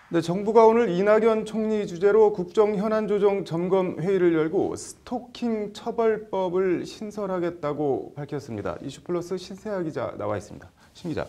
네, 정부가 오늘 이낙연 총리 주재로 국정현안조정 점검 회의를 열고 스토킹 처벌법을 신설하겠다고 밝혔습니다. 이슈플러스 신세아 기자 나와 있습니다. 신 기자,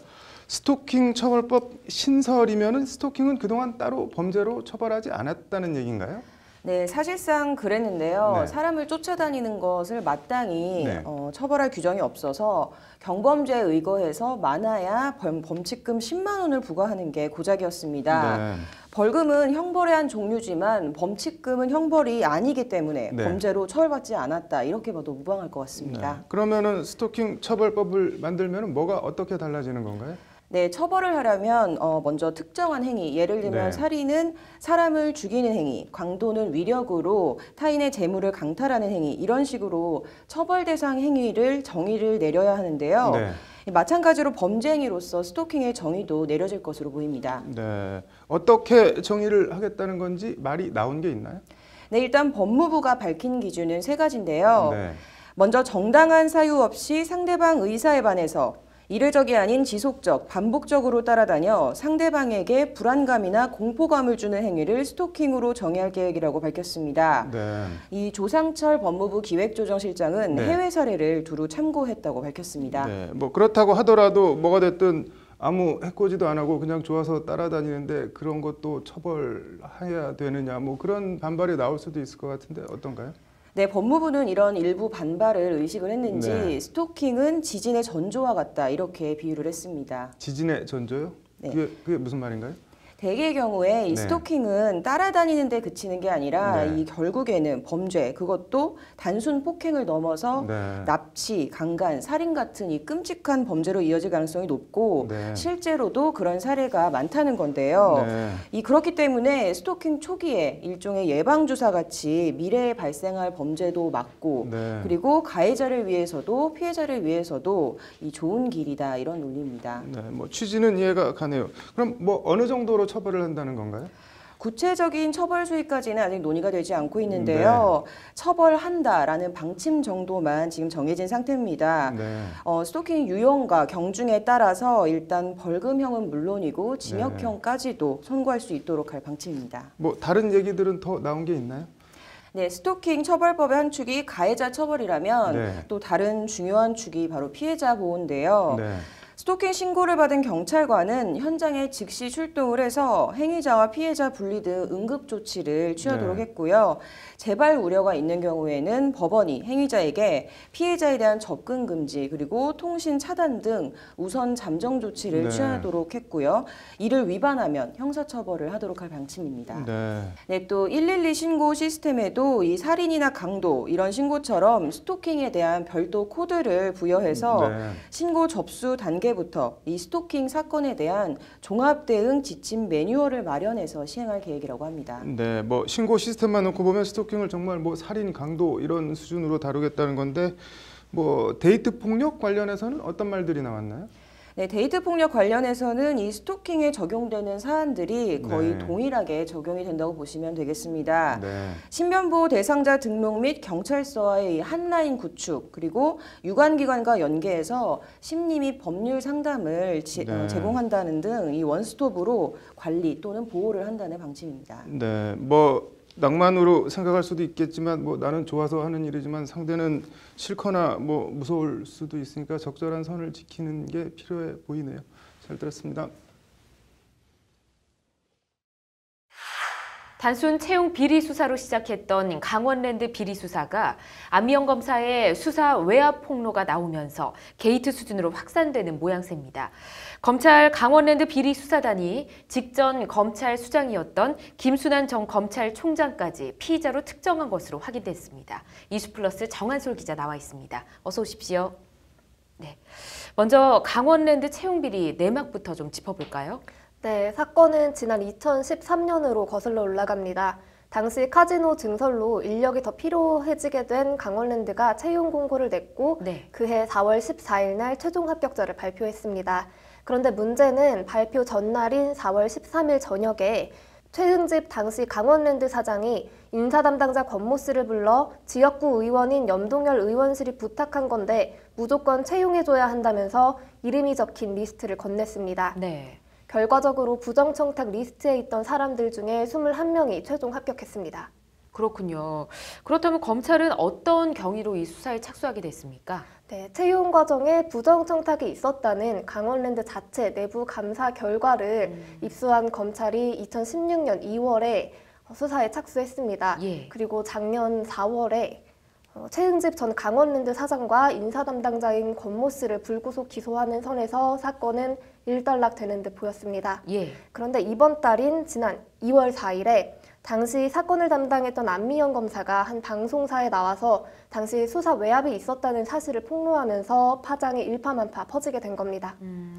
스토킹 처벌법 신설이면은 스토킹은 그동안 따로 범죄로 처벌하지 않았다는 얘기인가요? 네, 사실상 그랬는데요. 네. 사람을 쫓아다니는 것을 마땅히 네. 처벌할 규정이 없어서 경범죄에 의거해서 많아야 범칙금 10만 원을 부과하는 게 고작이었습니다. 네. 벌금은 형벌의 한 종류지만 범칙금은 형벌이 아니기 때문에 네. 범죄로 처벌받지 않았다. 이렇게 봐도 무방할 것 같습니다. 네. 그러면은 스토킹 처벌법을 만들면은 뭐가 어떻게 달라지는 건가요? 네, 처벌을 하려면 먼저 특정한 행위, 예를 들면 네. 살인은 사람을 죽이는 행위, 강도는 위력으로 타인의 재물을 강탈하는 행위, 이런 식으로 처벌 대상 행위를 정의를 내려야 하는데요. 네. 마찬가지로 범죄 행위로서 스토킹의 정의도 내려질 것으로 보입니다. 네, 어떻게 정의를 하겠다는 건지 말이 나온 게 있나요? 네, 일단 법무부가 밝힌 기준은 3가지인데요. 네. 먼저 정당한 사유 없이 상대방 의사에 반해서 이례적이 아닌 지속적, 반복적으로 따라다녀 상대방에게 불안감이나 공포감을 주는 행위를 스토킹으로 정의할 계획이라고 밝혔습니다. 네. 이 조상철 법무부 기획조정실장은 네. 해외 사례를 두루 참고했다고 밝혔습니다. 네, 뭐 그렇다고 하더라도 뭐가 됐든 아무 해코지도 안 하고 그냥 좋아서 따라다니는데 그런 것도 처벌해야 되느냐, 뭐 그런 반발이 나올 수도 있을 것 같은데 어떤가요? 네, 법무부는 이런 일부 반발을 의식을 했는지 네. 스토킹은 지진의 전조와 같다 이렇게 비유를 했습니다. 지진의 전조요? 네. 그게 무슨 말인가요? 대개의 경우에 이 네. 스토킹은 따라다니는 데 그치는 게 아니라 네. 이 결국에는 범죄, 그것도 단순 폭행을 넘어서 네. 납치, 강간, 살인 같은 이 끔찍한 범죄로 이어질 가능성이 높고 네. 실제로도 그런 사례가 많다는 건데요. 네. 그렇기 때문에 스토킹 초기에 일종의 예방주사 같이 미래에 발생할 범죄도 막고 네. 그리고 가해자를 위해서도 피해자를 위해서도 이 좋은 길이다 이런 논리입니다. 네, 뭐 취지는 이해가 가네요. 그럼 뭐 어느 정도로 처벌을 한다는 건가요? 구체적인 처벌 수위까지는 아직 논의가 되지 않고 있는데요. 네. 처벌한다라는 방침 정도만 지금 정해진 상태입니다. 네. 스토킹 유형과 경중에 따라서 일단 벌금형은 물론이고 징역형까지도 선고할 수 있도록 할 방침입니다. 뭐 다른 얘기들은 더 나온 게 있나요? 네, 스토킹 처벌법의 한 축이 가해자 처벌이라면 네. 또 다른 중요한 축이 바로 피해자 보호인데요. 네. 스토킹 신고를 받은 경찰관은 현장에 즉시 출동을 해서 행위자와 피해자 분리 등 응급 조치를 취하도록 네. 했고요. 재발 우려가 있는 경우에는 법원이 행위자에게 피해자에 대한 접근 금지 그리고 통신 차단 등 우선 잠정 조치를 네. 취하도록 했고요. 이를 위반하면 형사처벌을 하도록 할 방침입니다. 네. 네, 또 112 신고 시스템에도 이 살인이나 강도 이런 신고처럼 스토킹에 대한 별도 코드를 부여해서 네. 신고 접수 단계부터 이 스토킹 사건에 대한 종합 대응 지침 매뉴얼을 마련해서 시행할 계획이라고 합니다. 네, 뭐 신고 시스템만 놓고 보면 스토킹을 정말 뭐 살인, 강도 이런 수준으로 다루겠다는 건데 뭐 데이트 폭력 관련해서는 어떤 말들이 나왔나요? 네, 데이트 폭력 관련해서는 이 스토킹에 적용되는 사안들이 거의 네. 동일하게 적용이 된다고 보시면 되겠습니다. 네. 신변보호 대상자 등록 및 경찰서와의 한라인 구축 그리고 유관기관과 연계해서 심리 및 법률 상담을 네. 제공한다는 등 이 원스톱으로 관리 또는 보호를 한다는 방침입니다. 네, 뭐 낭만으로 생각할 수도 있겠지만 뭐 나는 좋아서 하는 일이지만 상대는 싫거나 뭐 무서울 수도 있으니까 적절한 선을 지키는 게 필요해 보이네요. 잘 들었습니다. 단순 채용 비리 수사로 시작했던 강원랜드 비리 수사가 안미영 검사의 수사 외압 폭로가 나오면서 게이트 수준으로 확산되는 모양새입니다. 검찰 강원랜드 비리 수사단이 직전 검찰 수장이었던 김순환 전 검찰총장까지 피의자로 특정한 것으로 확인됐습니다. 이슈플러스 정한솔 기자 나와 있습니다. 어서 오십시오. 네, 먼저 강원랜드 채용 비리 내막부터 좀 짚어볼까요? 네, 사건은 지난 2013년으로 거슬러 올라갑니다. 당시 카지노 증설로 인력이 더 필요해지게 된 강원랜드가 채용 공고를 냈고 그해 4월 14일 날 최종 합격자를 발표했습니다. 그런데 문제는 발표 전날인 4월 13일 저녁에 최흥집 당시 강원랜드 사장이 인사 담당자 권모 씨를 불러 지역구 의원인 염동열 의원실이 부탁한 건데 무조건 채용해줘야 한다면서 이름이 적힌 리스트를 건넸습니다. 결과적으로 부정청탁 리스트에 있던 사람들 중에 21명이 최종 합격했습니다. 그렇군요. 그렇다면 검찰은 어떤 경위로 이 수사에 착수하게 됐습니까? 네, 채용 과정에 부정청탁이 있었다는 강원랜드 자체 내부 감사 결과를 입수한 검찰이 2016년 2월에 수사에 착수했습니다. 그리고 작년 4월에 최흥집 전 강원랜드 사장과 인사 담당자인 권모 씨를 불구속 기소하는 선에서 사건은 일단락되는 듯 보였습니다. 그런데 이번 달인 지난 2월 4일에 당시 사건을 담당했던 안미연 검사가 한 방송사에 나와서 당시 수사 외압이 있었다는 사실을 폭로하면서 파장이 일파만파 퍼지게 된 겁니다.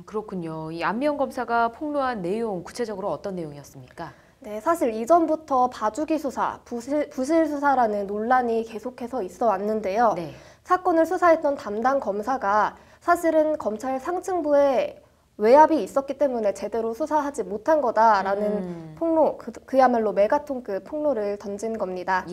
그렇군요. 이 안미연 검사가 폭로한 내용, 구체적으로 어떤 내용이었습니까? 네, 사실 이전부터 봐주기 수사, 부실 수사라는 논란이 계속해서 있어 왔는데요. 사건을 수사했던 담당 검사가 사실은 검찰 상층부에 외압이 있었기 때문에 제대로 수사하지 못한 거다라는 폭로, 그야말로 메가톤급 폭로를 던진 겁니다.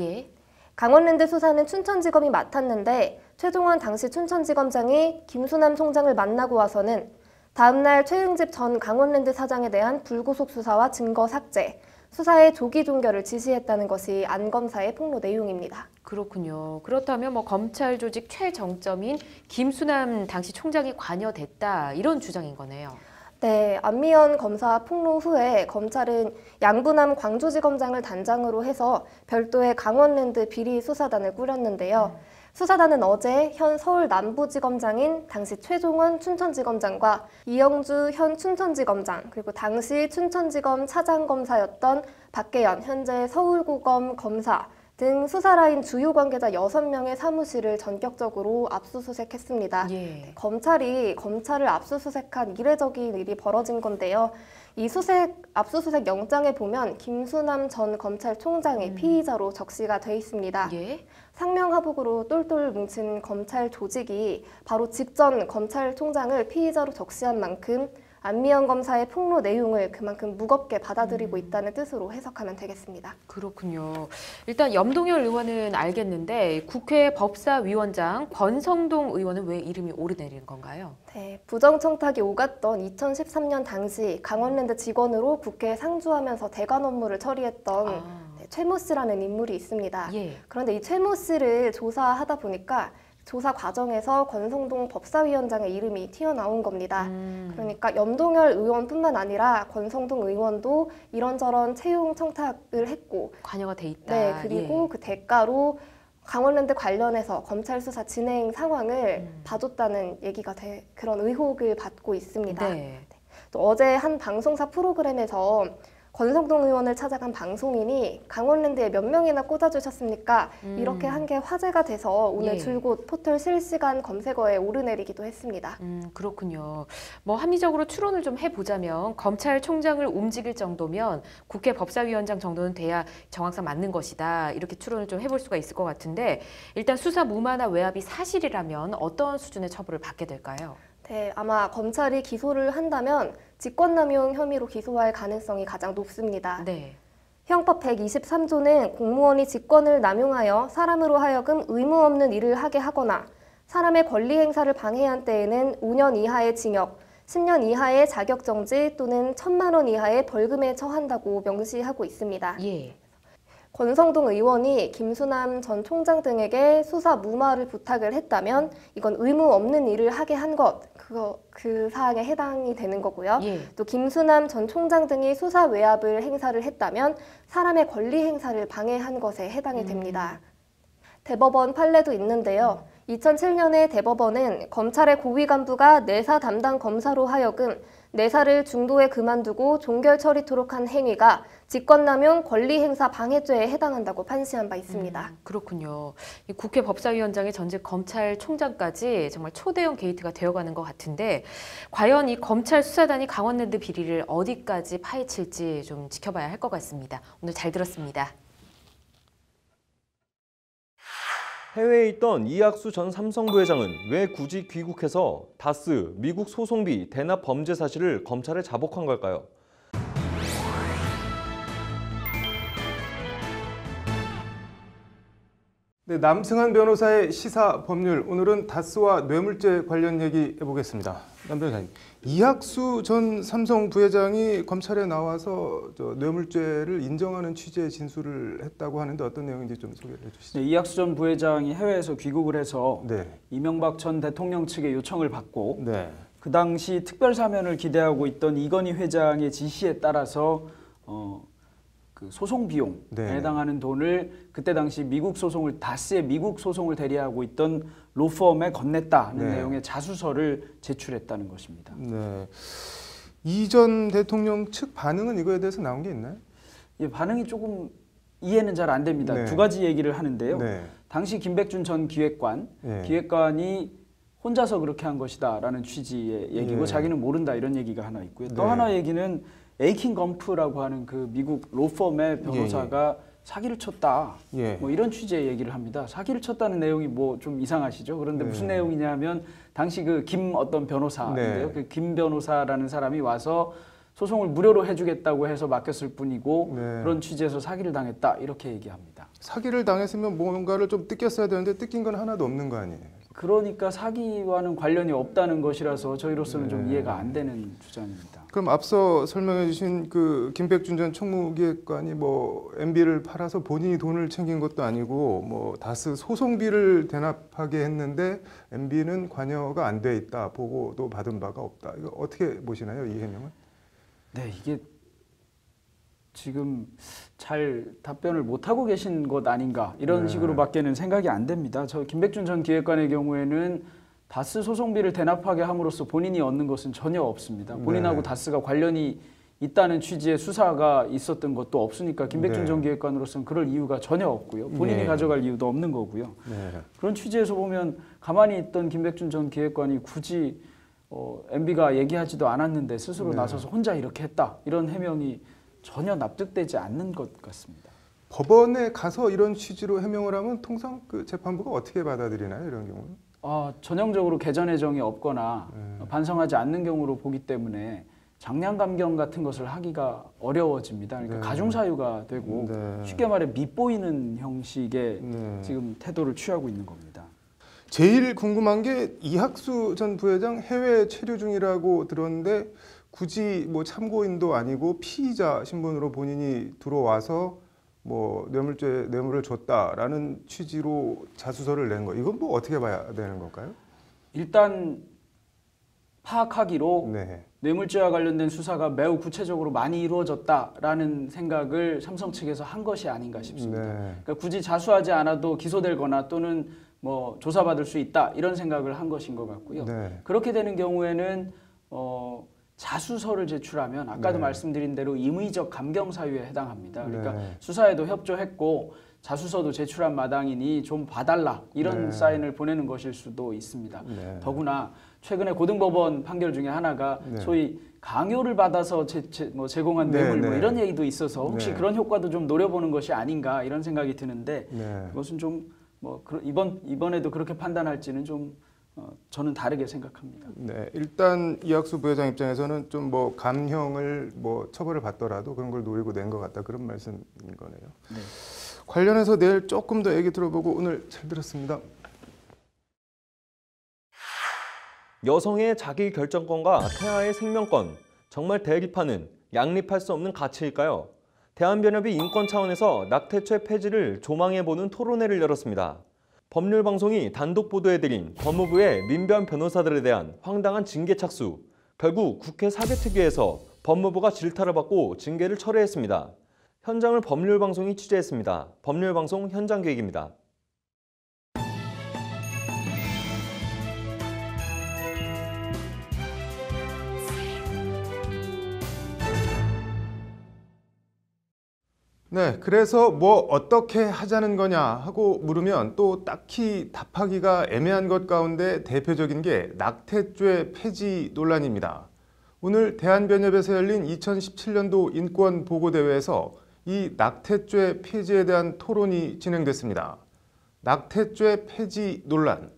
강원랜드 수사는 춘천지검이 맡았는데 최종원 당시 춘천지검장이 김수남 총장을 만나고 와서는 다음날 최흥집 전 강원랜드 사장에 대한 불구속 수사와 증거 삭제, 수사의 조기 종결을 지시했다는 것이 안 검사의 폭로 내용입니다. 그렇군요. 그렇다면 검찰 조직 최정점인 김수남 당시 총장이 관여됐다 이런 주장인 거네요. 네, 안미연 검사 폭로 후에 검찰은 양부남 광주지검장을 단장으로 해서 별도의 강원랜드 비리 수사단을 꾸렸는데요. 수사단은 어제 현 서울 남부지검장인 당시 최종원 춘천지검장과 이영주 현 춘천지검장, 그리고 당시 춘천지검 차장검사였던 박계연 현재 서울고검 검사 등 수사라인 주요 관계자 6명의 사무실을 전격적으로 압수수색했습니다. 검찰을 압수수색한 이례적인 일이 벌어진 건데요. 이 압수수색 영장에 보면 김수남 전 검찰총장이 피의자로 적시가 돼 있습니다. 상명하복으로 똘똘 뭉친 검찰 조직이 바로 직전 검찰총장을 피의자로 적시한 만큼 안미연 검사의 폭로 내용을 그만큼 무겁게 받아들이고 있다는 뜻으로 해석하면 되겠습니다. 그렇군요. 일단 염동열 의원은 알겠는데 국회 법사위원장 권성동 의원은 왜 이름이 오르내리는 건가요? 네, 부정청탁이 오갔던 2013년 당시 강원랜드 직원으로 국회에 상주하면서 대관 업무를 처리했던 최모 씨라는 인물이 있습니다. 그런데 이 최모 씨를 조사하다 보니까 조사 과정에서 권성동 법사위원장의 이름이 튀어나온 겁니다. 그러니까 염동열 의원뿐만 아니라 권성동 의원도 이런저런 채용 청탁을 했고 관여가 돼 있다. 네, 그리고 그 대가로 강원랜드 관련해서 검찰 수사 진행 상황을 봐줬다는 얘기가 그런 의혹을 받고 있습니다. 또 어제 한 방송사 프로그램에서 권성동 의원을 찾아간 방송인이 강원랜드에 몇 명이나 꽂아주셨습니까? 이렇게 한 게 화제가 돼서 오늘 줄곧 포털 실시간 검색어에 오르내리기도 했습니다. 그렇군요. 합리적으로 추론을 좀 해보자면 검찰총장을 움직일 정도면 국회 법사위원장 정도는 돼야 정황상 맞는 것이다. 이렇게 추론을 좀 해볼 수가 있을 것 같은데 일단 수사 무마나 외압이 사실이라면 어떤 수준의 처벌을 받게 될까요? 네, 아마 검찰이 기소를 한다면 직권남용 혐의로 기소할 가능성이 가장 높습니다. 형법 123조는 공무원이 직권을 남용하여 사람으로 하여금 의무 없는 일을 하게 하거나 사람의 권리 행사를 방해한 때에는 5년 이하의 징역, 10년 이하의 자격정지 또는 1,000만 원 이하의 벌금에 처한다고 명시하고 있습니다. 권성동 의원이 김수남 전 총장 등에게 수사 무마를 부탁을 했다면 이건 의무 없는 일을 하게 한 것, 그 사항에 해당이 되는 거고요. 또 김수남 전 총장 등이 수사 외압을 행사를 했다면 사람의 권리 행사를 방해한 것에 해당이 됩니다. 대법원 판례도 있는데요. 2007년에 대법원은 검찰의 고위 간부가 내사 담당 검사로 하여금 내사를 중도에 그만두고 종결 처리토록 한 행위가 직권남용 권리행사 방해죄에 해당한다고 판시한 바 있습니다. 그렇군요. 이 국회 법사위원장의 전직 검찰총장까지 정말 초대형 게이트가 되어가는 것 같은데 과연 이 검찰 수사단이 강원랜드 비리를 어디까지 파헤칠지 좀 지켜봐야 할 것 같습니다. 오늘 잘 들었습니다. 해외에 있던 이학수 전 삼성 부회장은 왜 굳이 귀국해서 다스, 미국 소송비 대납 범죄 사실을 검찰에 자복한 걸까요? 네, 남승환 변호사의 시사 법률, 오늘은 다스와 뇌물죄 관련 얘기 해보겠습니다. 남 변호사님, 이학수 전 삼성 부회장이 검찰에 나와서 뇌물죄를 인정하는 취지의 진술을 했다고 하는데 어떤 내용인지 좀 소개를 해주시죠. 네, 이학수 전 부회장이 해외에서 귀국을 해서 이명박 전 대통령 측의 요청을 받고 그 당시 특별사면을 기대하고 있던 이건희 회장의 지시에 따라서 그 소송 비용에 해당하는 돈을 그때 당시 미국 소송을 다스의 미국 소송을 대리하고 있던 로펌에 건넸다는 내용의 자수서를 제출했다는 것입니다. 네. 이 전 대통령 측 반응은 이거에 대해서 나온 게 있나요? 예, 반응이 조금 이해는 잘 안 됩니다. 두 가지 얘기를 하는데요. 당시 김백준 전 기획관이 혼자서 그렇게 한 것이다라는 취지의 얘기고 자기는 모른다 이런 얘기가 하나 있고요. 또 하나 얘기는 에이킨 검프라고 하는 그 미국 로펌의 변호사가 사기를 쳤다. 뭐 이런 취지의 얘기를 합니다. 사기를 쳤다는 내용이 뭐 좀 이상하시죠? 그런데 무슨 내용이냐면 당시 그 김 어떤 변호사인데요. 그 김 변호사라는 사람이 와서 소송을 무료로 해주겠다고 해서 맡겼을 뿐이고 그런 취지에서 사기를 당했다 이렇게 얘기합니다. 사기를 당했으면 뭔가를 좀 뜯겼어야 되는데 뜯긴 건 하나도 없는 거 아니에요? 그러니까 사기와는 관련이 없다는 것이라서 저희로서는 좀 이해가 안 되는 주장입니다. 그럼 앞서 설명해 주신 그 김백준 전 총무기획관이 뭐 MB를 팔아서 본인이 돈을 챙긴 것도 아니고 뭐 다스 소송비를 대납하게 했는데 MB는 관여가 안 돼 있다. 보고도 받은 바가 없다. 이거 어떻게 보시나요? 이 해명은? 네, 이게 지금 잘 답변을 못하고 계신 것 아닌가 이런 식으로밖에는 생각이 안 됩니다. 저 김백준 전 기획관의 경우에는 다스 소송비를 대납하게 함으로써 본인이 얻는 것은 전혀 없습니다. 본인하고 다스가 관련이 있다는 취지의 수사가 있었던 것도 없으니까 김백준 전 기획관으로서는 그럴 이유가 전혀 없고요. 본인이 가져갈 이유도 없는 거고요. 그런 취지에서 보면 가만히 있던 김백준 전 기획관이 굳이 MB가 얘기하지도 않았는데 스스로 나서서 혼자 이렇게 했다. 이런 해명이 전혀 납득되지 않는 것 같습니다. 법원에 가서 이런 취지로 해명을 하면 통상 그 재판부가 어떻게 받아들이나요? 이런 경우는? 전형적으로 개전 해정이 없거나 반성하지 않는 경우로 보기 때문에 장량 감경 같은 것을 하기가 어려워집니다. 그러니까 가중 사유가 되고 쉽게 말해 밉보이는 형식의 지금 태도를 취하고 있는 겁니다. 제일 궁금한 게 이학수 전 부회장 해외 체류 중이라고 들었는데 굳이 뭐 참고인도 아니고 피의자 신분으로 본인이 들어와서 뭐 뇌물을 줬다라는 취지로 자수서를 낸 거, 이건 뭐 어떻게 봐야 되는 걸까요? 일단 파악하기로 뇌물죄와 관련된 수사가 매우 구체적으로 많이 이루어졌다라는 생각을 삼성 측에서 한 것이 아닌가 싶습니다. 그러니까 굳이 자수하지 않아도 기소되거나 또는 뭐 조사받을 수 있다 이런 생각을 한 것인 것 같고요. 그렇게 되는 경우에는 자수서를 제출하면 아까도 말씀드린 대로 임의적 감경 사유에 해당합니다. 그러니까 수사에도 협조했고 자수서도 제출한 마당이니 좀 봐달라 이런 사인을 보내는 것일 수도 있습니다. 더구나 최근에 고등법원 판결 중에 하나가 소위 강요를 받아서 제공한 뇌물 뭐 이런 얘기도 있어서 혹시 그런 효과도 좀 노려보는 것이 아닌가 이런 생각이 드는데 그것은 좀 뭐 이번에도 그렇게 판단할지는 좀 저는 다르게 생각합니다. 네, 일단 이학수 부회장 입장에서는 좀 뭐 감형을 뭐 처벌을 받더라도 그런 걸 노리고 낸 것 같다 그런 말씀인 거네요. 관련해서 내일 조금 더 얘기 들어보고 오늘 잘 들었습니다. 여성의 자기 결정권과 태아의 생명권, 정말 대립하는 양립할 수 없는 가치일까요? 대한변협이 인권 차원에서 낙태죄 폐지를 조망해보는 토론회를 열었습니다. 법률방송이 단독 보도해드린 법무부의 민변 변호사들에 대한 황당한 징계 착수. 결국 국회 사개특위에서 법무부가 질타를 받고 징계를 철회했습니다. 현장을 법률방송이 취재했습니다. 법률방송 현장기획입니다. 네, 그래서 뭐 어떻게 하자는 거냐 하고 물으면 또 딱히 답하기가 애매한 것 가운데 대표적인 게 낙태죄 폐지 논란입니다. 오늘 대한변협에서 열린 2017년도 인권보고대회에서 이 낙태죄 폐지에 대한 토론이 진행됐습니다. 낙태죄 폐지 논란,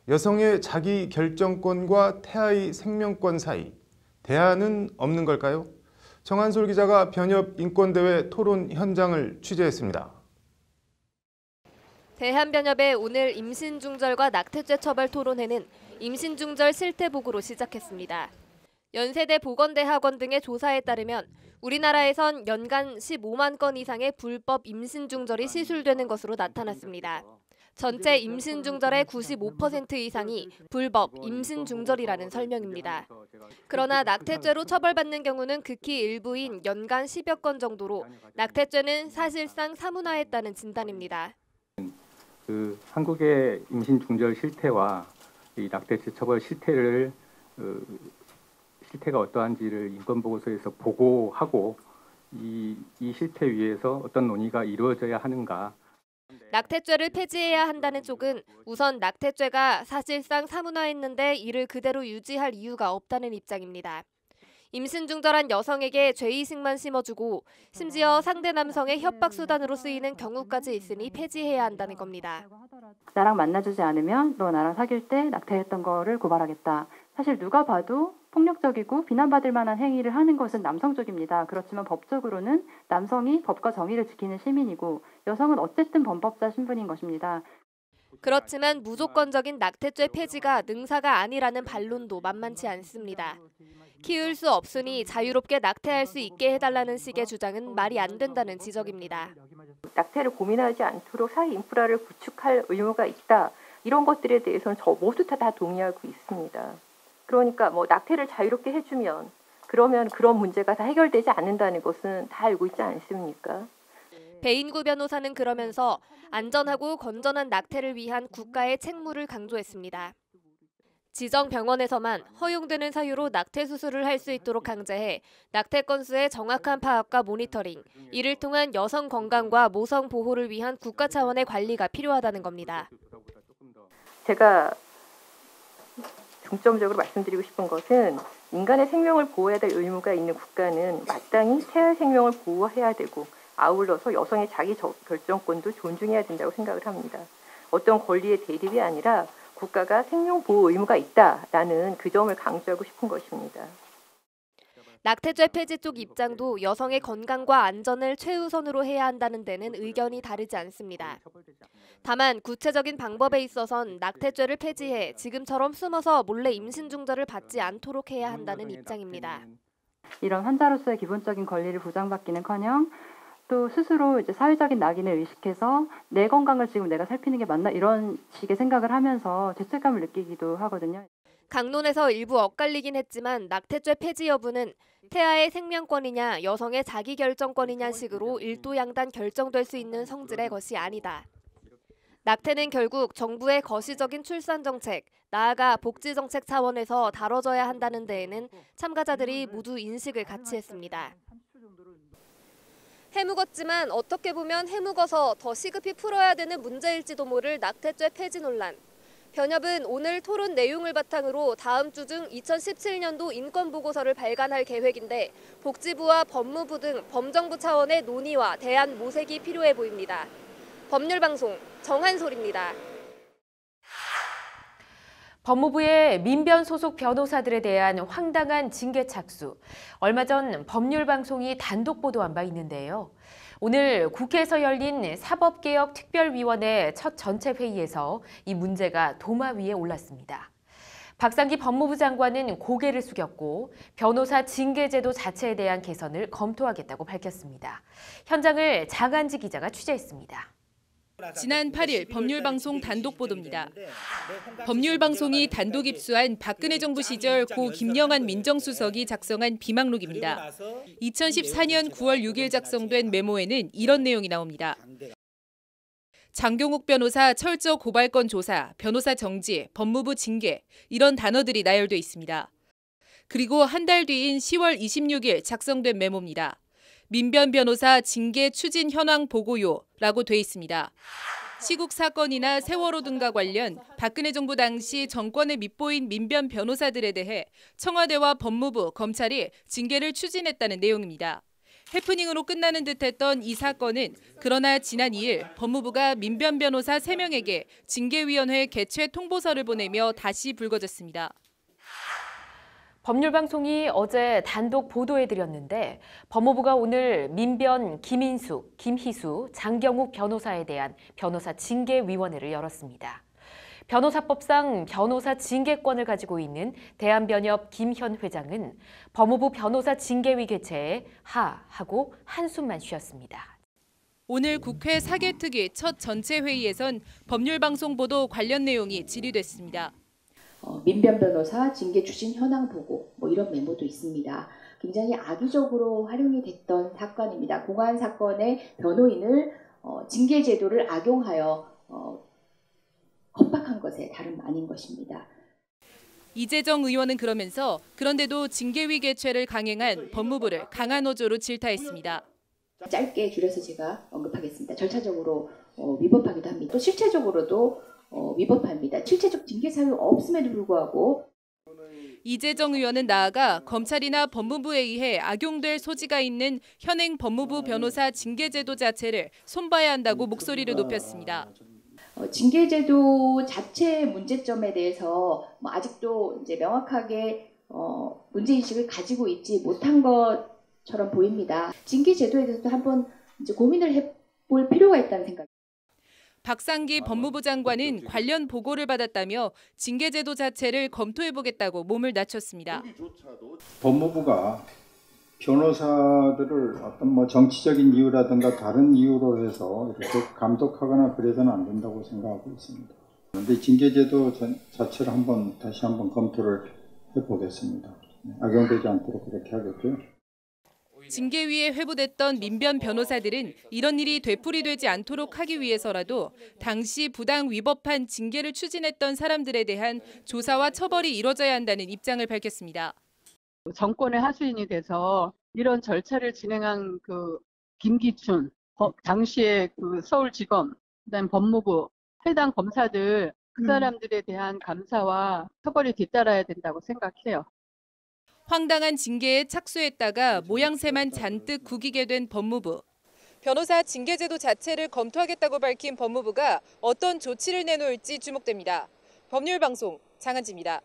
여성의 자기 결정권과 태아의 생명권 사이, 대안은 없는 걸까요? 정한솔 기자가 변협 인권대회 토론 현장을 취재했습니다. 대한변협의 오늘 임신중절과 낙태죄 처벌 토론회는 임신중절 실태보고로 시작했습니다. 연세대 보건대학원 등의 조사에 따르면 우리나라에선 연간 15만 건 이상의 불법 임신중절이 시술되는 것으로 나타났습니다. 전체 임신중절의 95% 이상이 불법 임신중절이라는 설명입니다. 그러나 낙태죄로 처벌받는 경우는 극히 일부인 연간 10여 건 정도로 낙태죄는 사실상 사문화했다는 진단입니다. 한국의 임신중절 실태와 이 낙태죄 처벌 실태가 어떠한지를 인권보고서에서 보고하고 이 실태 위에서 어떤 논의가 이루어져야 하는가. 낙태죄를 폐지해야 한다는 쪽은 우선 낙태죄가 사실상 사문화했는데 이를 그대로 유지할 이유가 없다는 입장입니다. 임신중절한 여성에게 죄의식만 심어주고 심지어 상대 남성의 협박수단으로 쓰이는 경우까지 있으니 폐지해야 한다는 겁니다. 나랑 만나주지 않으면 너 나랑 사귈 때 낙태했던 거를 고발하겠다. 사실 누가 봐도 폭력적이고 비난받을 만한 행위를 하는 것은 남성 쪽입니다. 그렇지만 법적으로는 남성이 법과 정의를 지키는 시민이고 여성은 어쨌든 범법자 신분인 것입니다. 그렇지만 무조건적인 낙태죄 폐지가 능사가 아니라는 반론도 만만치 않습니다. 키울 수 없으니 자유롭게 낙태할 수 있게 해달라는 식의 주장은 말이 안 된다는 지적입니다. 낙태를 고민하지 않도록 사회 인프라를 구축할 의무가 있다. 이런 것들에 대해서는 저 모두 다 동의하고 있습니다. 그러니까 뭐 낙태를 자유롭게 해주면 그러면 그런 문제가 다 해결되지 않는다는 것은 다 알고 있지 않습니까? 배인구 변호사는 그러면서 안전하고 건전한 낙태를 위한 국가의 책무를 강조했습니다. 지정 병원에서만 허용되는 사유로 낙태 수술을 할 수 있도록 강제해 낙태 건수의 정확한 파악과 모니터링, 이를 통한 여성 건강과 모성 보호를 위한 국가 차원의 관리가 필요하다는 겁니다. 제가 중점적으로 말씀드리고 싶은 것은 인간의 생명을 보호해야 될 의무가 있는 국가는 마땅히 태아의 생명을 보호해야 되고 아울러서 여성의 자기 결정권도 존중해야 된다고 생각을 합니다. 어떤 권리의 대립이 아니라 국가가 생명 보호 의무가 있다라는 그 점을 강조하고 싶은 것입니다. 낙태죄 폐지 쪽 입장도 여성의 건강과 안전을 최우선으로 해야 한다는 데는 의견이 다르지 않습니다. 다만 구체적인 방법에 있어선 낙태죄를 폐지해 지금처럼 숨어서 몰래 임신중절을 받지 않도록 해야 한다는 입장입니다. 이런 환자로서의 기본적인 권리를 보장받기는커녕 또 스스로 이제 사회적인 낙인을 의식해서 내 건강을 지금 내가 살피는 게 맞나 이런 식의 생각을 하면서 죄책감을 느끼기도 하거든요. 강론에서 일부 엇갈리긴 했지만 낙태죄 폐지 여부는 태아의 생명권이냐 여성의 자기결정권이냐 식으로 일도양단 결정될 수 있는 성질의 것이 아니다. 낙태는 결국 정부의 거시적인 출산정책, 나아가 복지정책 차원에서 다뤄져야 한다는 데에는 참가자들이 모두 인식을 같이 했습니다. 해묵었지만 어떻게 보면 해묵어서 더 시급히 풀어야 되는 문제일지도 모를 낙태죄 폐지 논란. 변협은 오늘 토론 내용을 바탕으로 다음 주 중 2017년도 인권보고서를 발간할 계획인데 복지부와 법무부 등 범정부 차원의 논의와 대안 모색이 필요해 보입니다. 법률방송 정한솔입니다. 법무부의 민변 소속 변호사들에 대한 황당한 징계 착수. 얼마 전 법률방송이 단독 보도한 바 있는데요. 오늘 국회에서 열린 사법개혁특별위원회 첫 전체 회의에서 이 문제가 도마 위에 올랐습니다. 박상기 법무부 장관은 고개를 숙였고 변호사 징계제도 자체에 대한 개선을 검토하겠다고 밝혔습니다. 현장을 장한지 기자가 취재했습니다. 지난 8일 법률방송 단독 보도입니다. 법률방송이 단독 입수한 박근혜 정부 시절 고 김영한 민정수석이 작성한 비망록입니다. 2014년 9월 6일 작성된 메모에는 이런 내용이 나옵니다. 장경욱 변호사 철저 고발건 조사, 변호사 정지, 법무부 징계 이런 단어들이 나열돼 있습니다. 그리고 한 달 뒤인 10월 26일 작성된 메모입니다. 민변 변호사 징계 추진 현황 보고요라고 돼 있습니다. 시국 사건이나 세월호 등과 관련 박근혜 정부 당시 정권에 밑보인 민변 변호사들에 대해 청와대와 법무부, 검찰이 징계를 추진했다는 내용입니다. 해프닝으로 끝나는 듯했던 이 사건은 그러나 지난 2일 법무부가 민변 변호사 3명에게 징계위원회 개최 통보서를 보내며 다시 불거졌습니다. 법률방송이 어제 단독 보도해드렸는데 법무부가 오늘 민변, 김인숙, 김희수, 장경욱 변호사에 대한 변호사 징계위원회를 열었습니다. 변호사법상 변호사 징계권을 가지고 있는 대한변협 김현 회장은 법무부 변호사 징계위 개최에 하고 한숨만 쉬었습니다. 오늘 국회 사개특위 첫 전체 회의에선 법률방송 보도 관련 내용이 질의됐습니다. 민변 변호사 징계 추진 현황 보고 이런 메모도 있습니다. 굉장히 악의적으로 활용이 됐던 사건입니다. 공안 사건의 변호인을 징계 제도를 악용하여 겁박한 것에 다름 아닌 것입니다. 이재정 의원은 그러면서 그런데도 징계위 개최를 강행한 법무부를 강한 어조로 질타했습니다. 짧게 줄여서 제가 언급하겠습니다. 절차적으로 위법하기도 합니다. 또 실체적으로도 위법합니다. 실체적 징계 사유 없음에도 불구하고 이재정 의원은 나아가 검찰이나 법무부에 의해 악용될 소지가 있는 현행 법무부 변호사 징계제도 자체를 손봐야 한다고 목소리를 높였습니다. 징계제도 자체의 문제점에 대해서 아직도 이제 명확하게 문제인식을 가지고 있지 못한 것처럼 보입니다. 징계제도에 대해서도 한번 이제 고민을 해볼 필요가 있다는 생각. 박상기 법무부 장관은 관련 보고를 받았다며 징계제도 자체를 검토해보겠다고 몸을 낮췄습니다. 법무부가 변호사들을 어떤 정치적인 이유라든가 다른 이유로 해서 이렇게 감독하거나 그래서는 안 된다고 생각하고 있습니다. 그런데 징계제도 자체를 다시 한번 검토를 해보겠습니다. 악용되지 않도록 그렇게 하겠고요. 징계위에 회부됐던 민변 변호사들은 이런 일이 되풀이되지 않도록 하기 위해서라도 당시 부당 위법한 징계를 추진했던 사람들에 대한 조사와 처벌이 이뤄져야 한다는 입장을 밝혔습니다. 정권의 하수인이 돼서 이런 절차를 진행한 김기춘, 당시에 서울지검, 그다음 법무부, 해당 검사들 그 사람들에 대한 감사와 처벌이 뒤따라야 된다고 생각해요. 황당한 징계에 착수했다가 모양새만 잔뜩 구기게 된 법무부. 변호사 징계제도 자체를 검토하겠다고 밝힌 법무부가 어떤 조치를 내놓을지 주목됩니다. 법률방송 장한지입니다.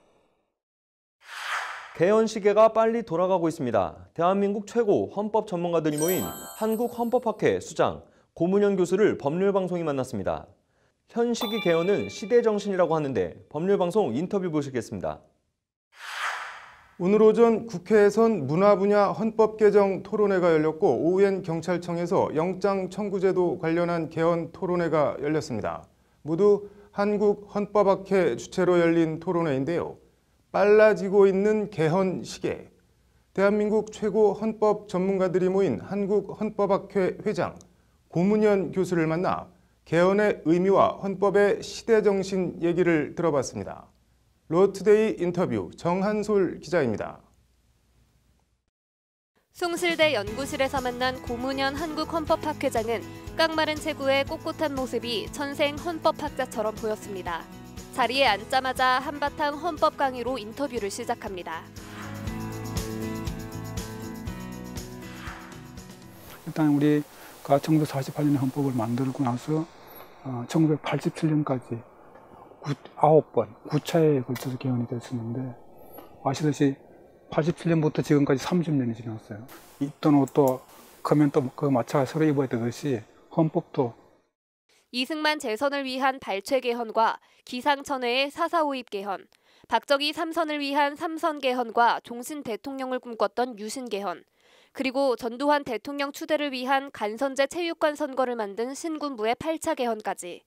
개헌 시계가 빨리 돌아가고 있습니다. 대한민국 최고 헌법 전문가들이 모인 한국헌법학회 수장 고문현 교수를 법률방송이 만났습니다. 현 시기 개헌은 시대 정신이라고 하는데 법률방송 인터뷰 보시겠습니다. 오늘 오전 국회에선 문화 분야 헌법 개정 토론회가 열렸고 오후엔 경찰청에서 영장 청구제도 관련한 개헌 토론회가 열렸습니다. 모두 한국헌법학회 주최로 열린 토론회인데요. 빨라지고 있는 개헌 시계. 대한민국 최고 헌법 전문가들이 모인 한국헌법학회 회장 고문현 교수를 만나 개헌의 의미와 헌법의 시대 정신 얘기를 들어봤습니다. 로투데이 인터뷰 정한솔 기자입니다. 숭실대 연구실에서 만난 고문현 한국헌법학회장은 깡마른 체구의 꼿꼿한 모습이 천생 헌법학자처럼 보였습니다. 자리에 앉자마자 한바탕 헌법 강의로 인터뷰를 시작합니다. 일단 우리가 1948년에 헌법을 만들고 나서 1987년까지 9번, 9차에 걸쳐서 개헌이 됐었는데 아시다시피 87년부터 지금까지 30년이 지났어요. 입던 옷도 크면 또 그 마차가 서로 입어야 되듯이 헌법도 이승만 재선을 위한 발췌 개헌과 기상천외의 4.4.5입 개헌, 박정희 3선을 위한 3선 개헌과 종신 대통령을 꿈꿨던 유신 개헌, 그리고 전두환 대통령 추대를 위한 간선제 체육관 선거를 만든 신군부의 8차 개헌까지.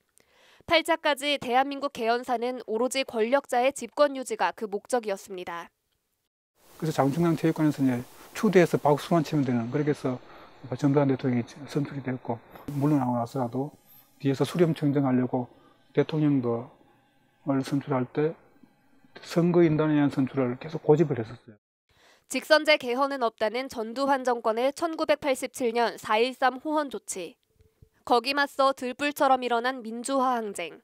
8차까지 대한민국 개헌사는 오로지 권력자의 집권 유지가 그 목적이었습니다. 그래서 장충남 체육관에서 이제 추대해서 박수만 치면 되는, 그렇게 해서 전두환 대통령이 선출이 됐고, 물러나고 나서라도 뒤에서 수렴 청정하려고 대통령도 선출할 때 선거인단에 의한 선출을 계속 고집을 했었어요. 직선제 개헌은 없다는 전두환 정권의 1987년 4.13 호헌 조치. 거기 맞서 들불처럼 일어난 민주화 항쟁.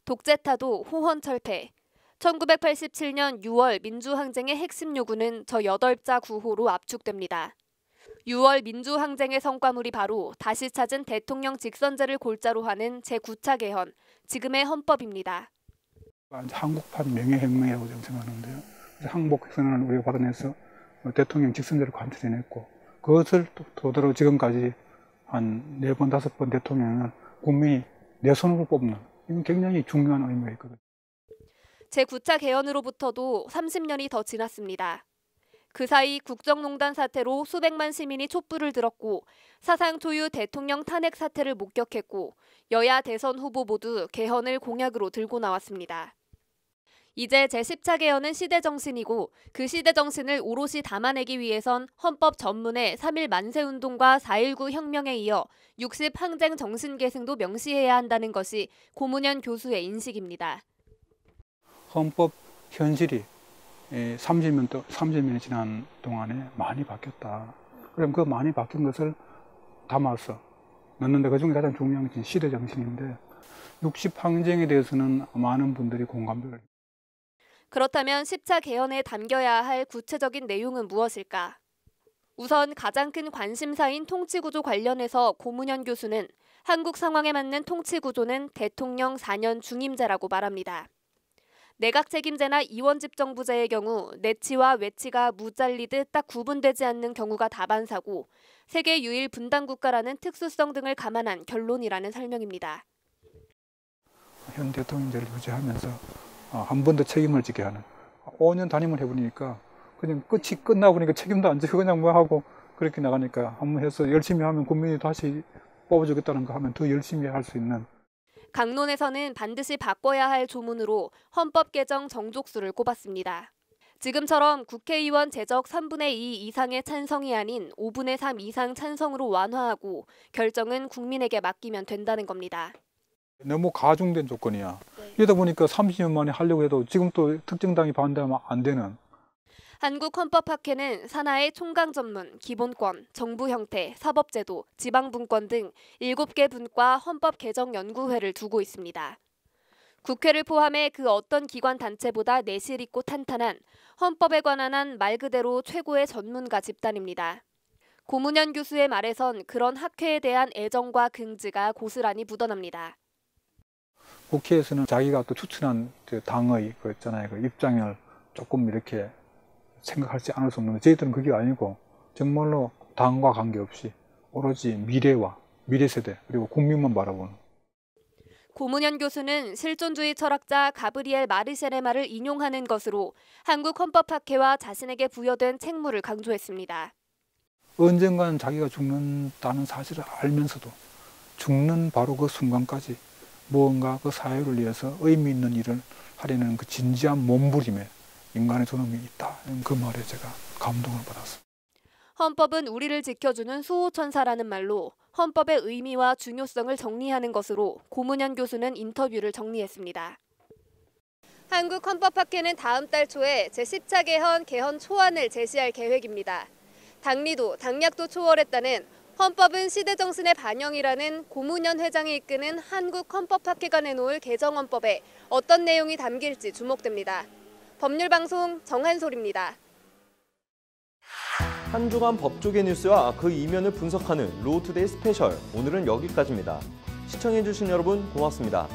독재타도 호헌 철폐. 1987년 6월 민주항쟁의 핵심 요구는 저 8자 구호로 압축됩니다. 6월 민주항쟁의 성과물이 바로 다시 찾은 대통령 직선제를 골자로 하는 제9차 개헌, 지금의 헌법입니다. 한국판 명예혁명이라고 생각하는데요. 항복선언을 우리가 받아내서 대통령 직선제를 관철해냈고 그것을 토대로 지금까지 한 4번, 5번 대통령을 국민이 내 손으로 뽑는 이건 굉장히 중요한 의미가 있거든요. 제9차 개헌으로부터도 30년이 더 지났습니다. 그 사이 국정농단 사태로 수백만 시민이 촛불을 들었고 사상 초유 대통령 탄핵 사태를 목격했고 여야 대선 후보 모두 개헌을 공약으로 들고 나왔습니다. 이제 제10차 개헌은 시대정신이고 그 시대정신을 오롯이 담아내기 위해선 헌법 전문의 3.1 만세운동과 4.19 혁명에 이어 60 항쟁 정신 계승도 명시해야 한다는 것이 고문현 교수의 인식입니다. 헌법 현실이 30년이 지난 동안에 많이 바뀌었다. 그럼 그 많이 바뀐 것을 담아서 넣는데 그중에 가장 중요한 것이 시대정신인데 60 항쟁에 대해서는 많은 분들이 공감을. 그렇다면 10차 개헌에 담겨야 할 구체적인 내용은 무엇일까? 우선 가장 큰 관심사인 통치구조 관련해서 고문현 교수는 한국 상황에 맞는 통치구조는 대통령 4년 중임제라고 말합니다. 내각 책임제나 이원집정부제의 경우 내치와 외치가 무잘리듯 딱 구분되지 않는 경우가 다반사고 세계 유일 분단 국가라는 특수성 등을 감안한 결론이라는 설명입니다. 현 대통령제를 유지하면서 한 번 더 책임을 지게 하는 5년 단임을 해보니까 그냥 끝이 끝나고 보니까 책임도 안 지고 그냥 뭐 하고 그렇게 나가니까 한번 해서 열심히 하면 국민이 다시 뽑아주겠다는 거 하면 더 열심히 할 수 있는. 강론에서는 반드시 바꿔야 할 조문으로 헌법 개정 정족수를 꼽았습니다. 지금처럼 국회의원 제적 3분의 2 이상의 찬성이 아닌 5분의 3 이상 찬성으로 완화하고 결정은 국민에게 맡기면 된다는 겁니다. 너무 가중된 조건이야. 이러다 보니까 30년 만에 하려고 해도 지금 또 특정당이 반대하면 안 되는. 한국헌법학회는 산하의 총강 전문, 기본권, 정부 형태, 사법제도, 지방분권 등 7개 분과 헌법개정연구회를 두고 있습니다. 국회를 포함해 그 어떤 기관 단체보다 내실 있고 탄탄한 헌법에 관한 한 말 그대로 최고의 전문가 집단입니다. 고문현 교수의 말에선 그런 학회에 대한 애정과 긍지가 고스란히 묻어납니다. 국회에서는 자기가 또 추천한 당의 그 있잖아요. 그 입장을 조금 이렇게 생각하지 않을 수 없는데 저희들은 그게 아니고 정말로 당과 관계없이 오로지 미래와 미래 세대 그리고 국민만 바라보는. 고문현 교수는 실존주의 철학자 가브리엘 마르셀의 말을 인용하는 것으로 한국헌법학회와 자신에게 부여된 책무를 강조했습니다. 언젠가는 자기가 죽는다는 사실을 알면서도 죽는 바로 그 순간까지 무언가 그 사회를 위해서 의미 있는 일을 하려는 그 진지한 몸부림에 인간의 존엄이 있다. 그 말에 제가 감동을 받았습니다. 헌법은 우리를 지켜주는 수호천사라는 말로 헌법의 의미와 중요성을 정리하는 것으로 고문현 교수는 인터뷰를 정리했습니다. 한국헌법학회는 다음 달 초에 제10차 개헌 초안을 제시할 계획입니다. 당리도, 당약도 초월했다는 헌법은 시대정신의 반영이라는 고문현 회장이 이끄는 한국헌법학회가 내놓을 개정헌법에 어떤 내용이 담길지 주목됩니다. 법률방송 정한솔입니다. 한 주간 법조계 뉴스와 그 이면을 분석하는 로우투데이 스페셜, 오늘은 여기까지입니다. 시청해주신 여러분 고맙습니다.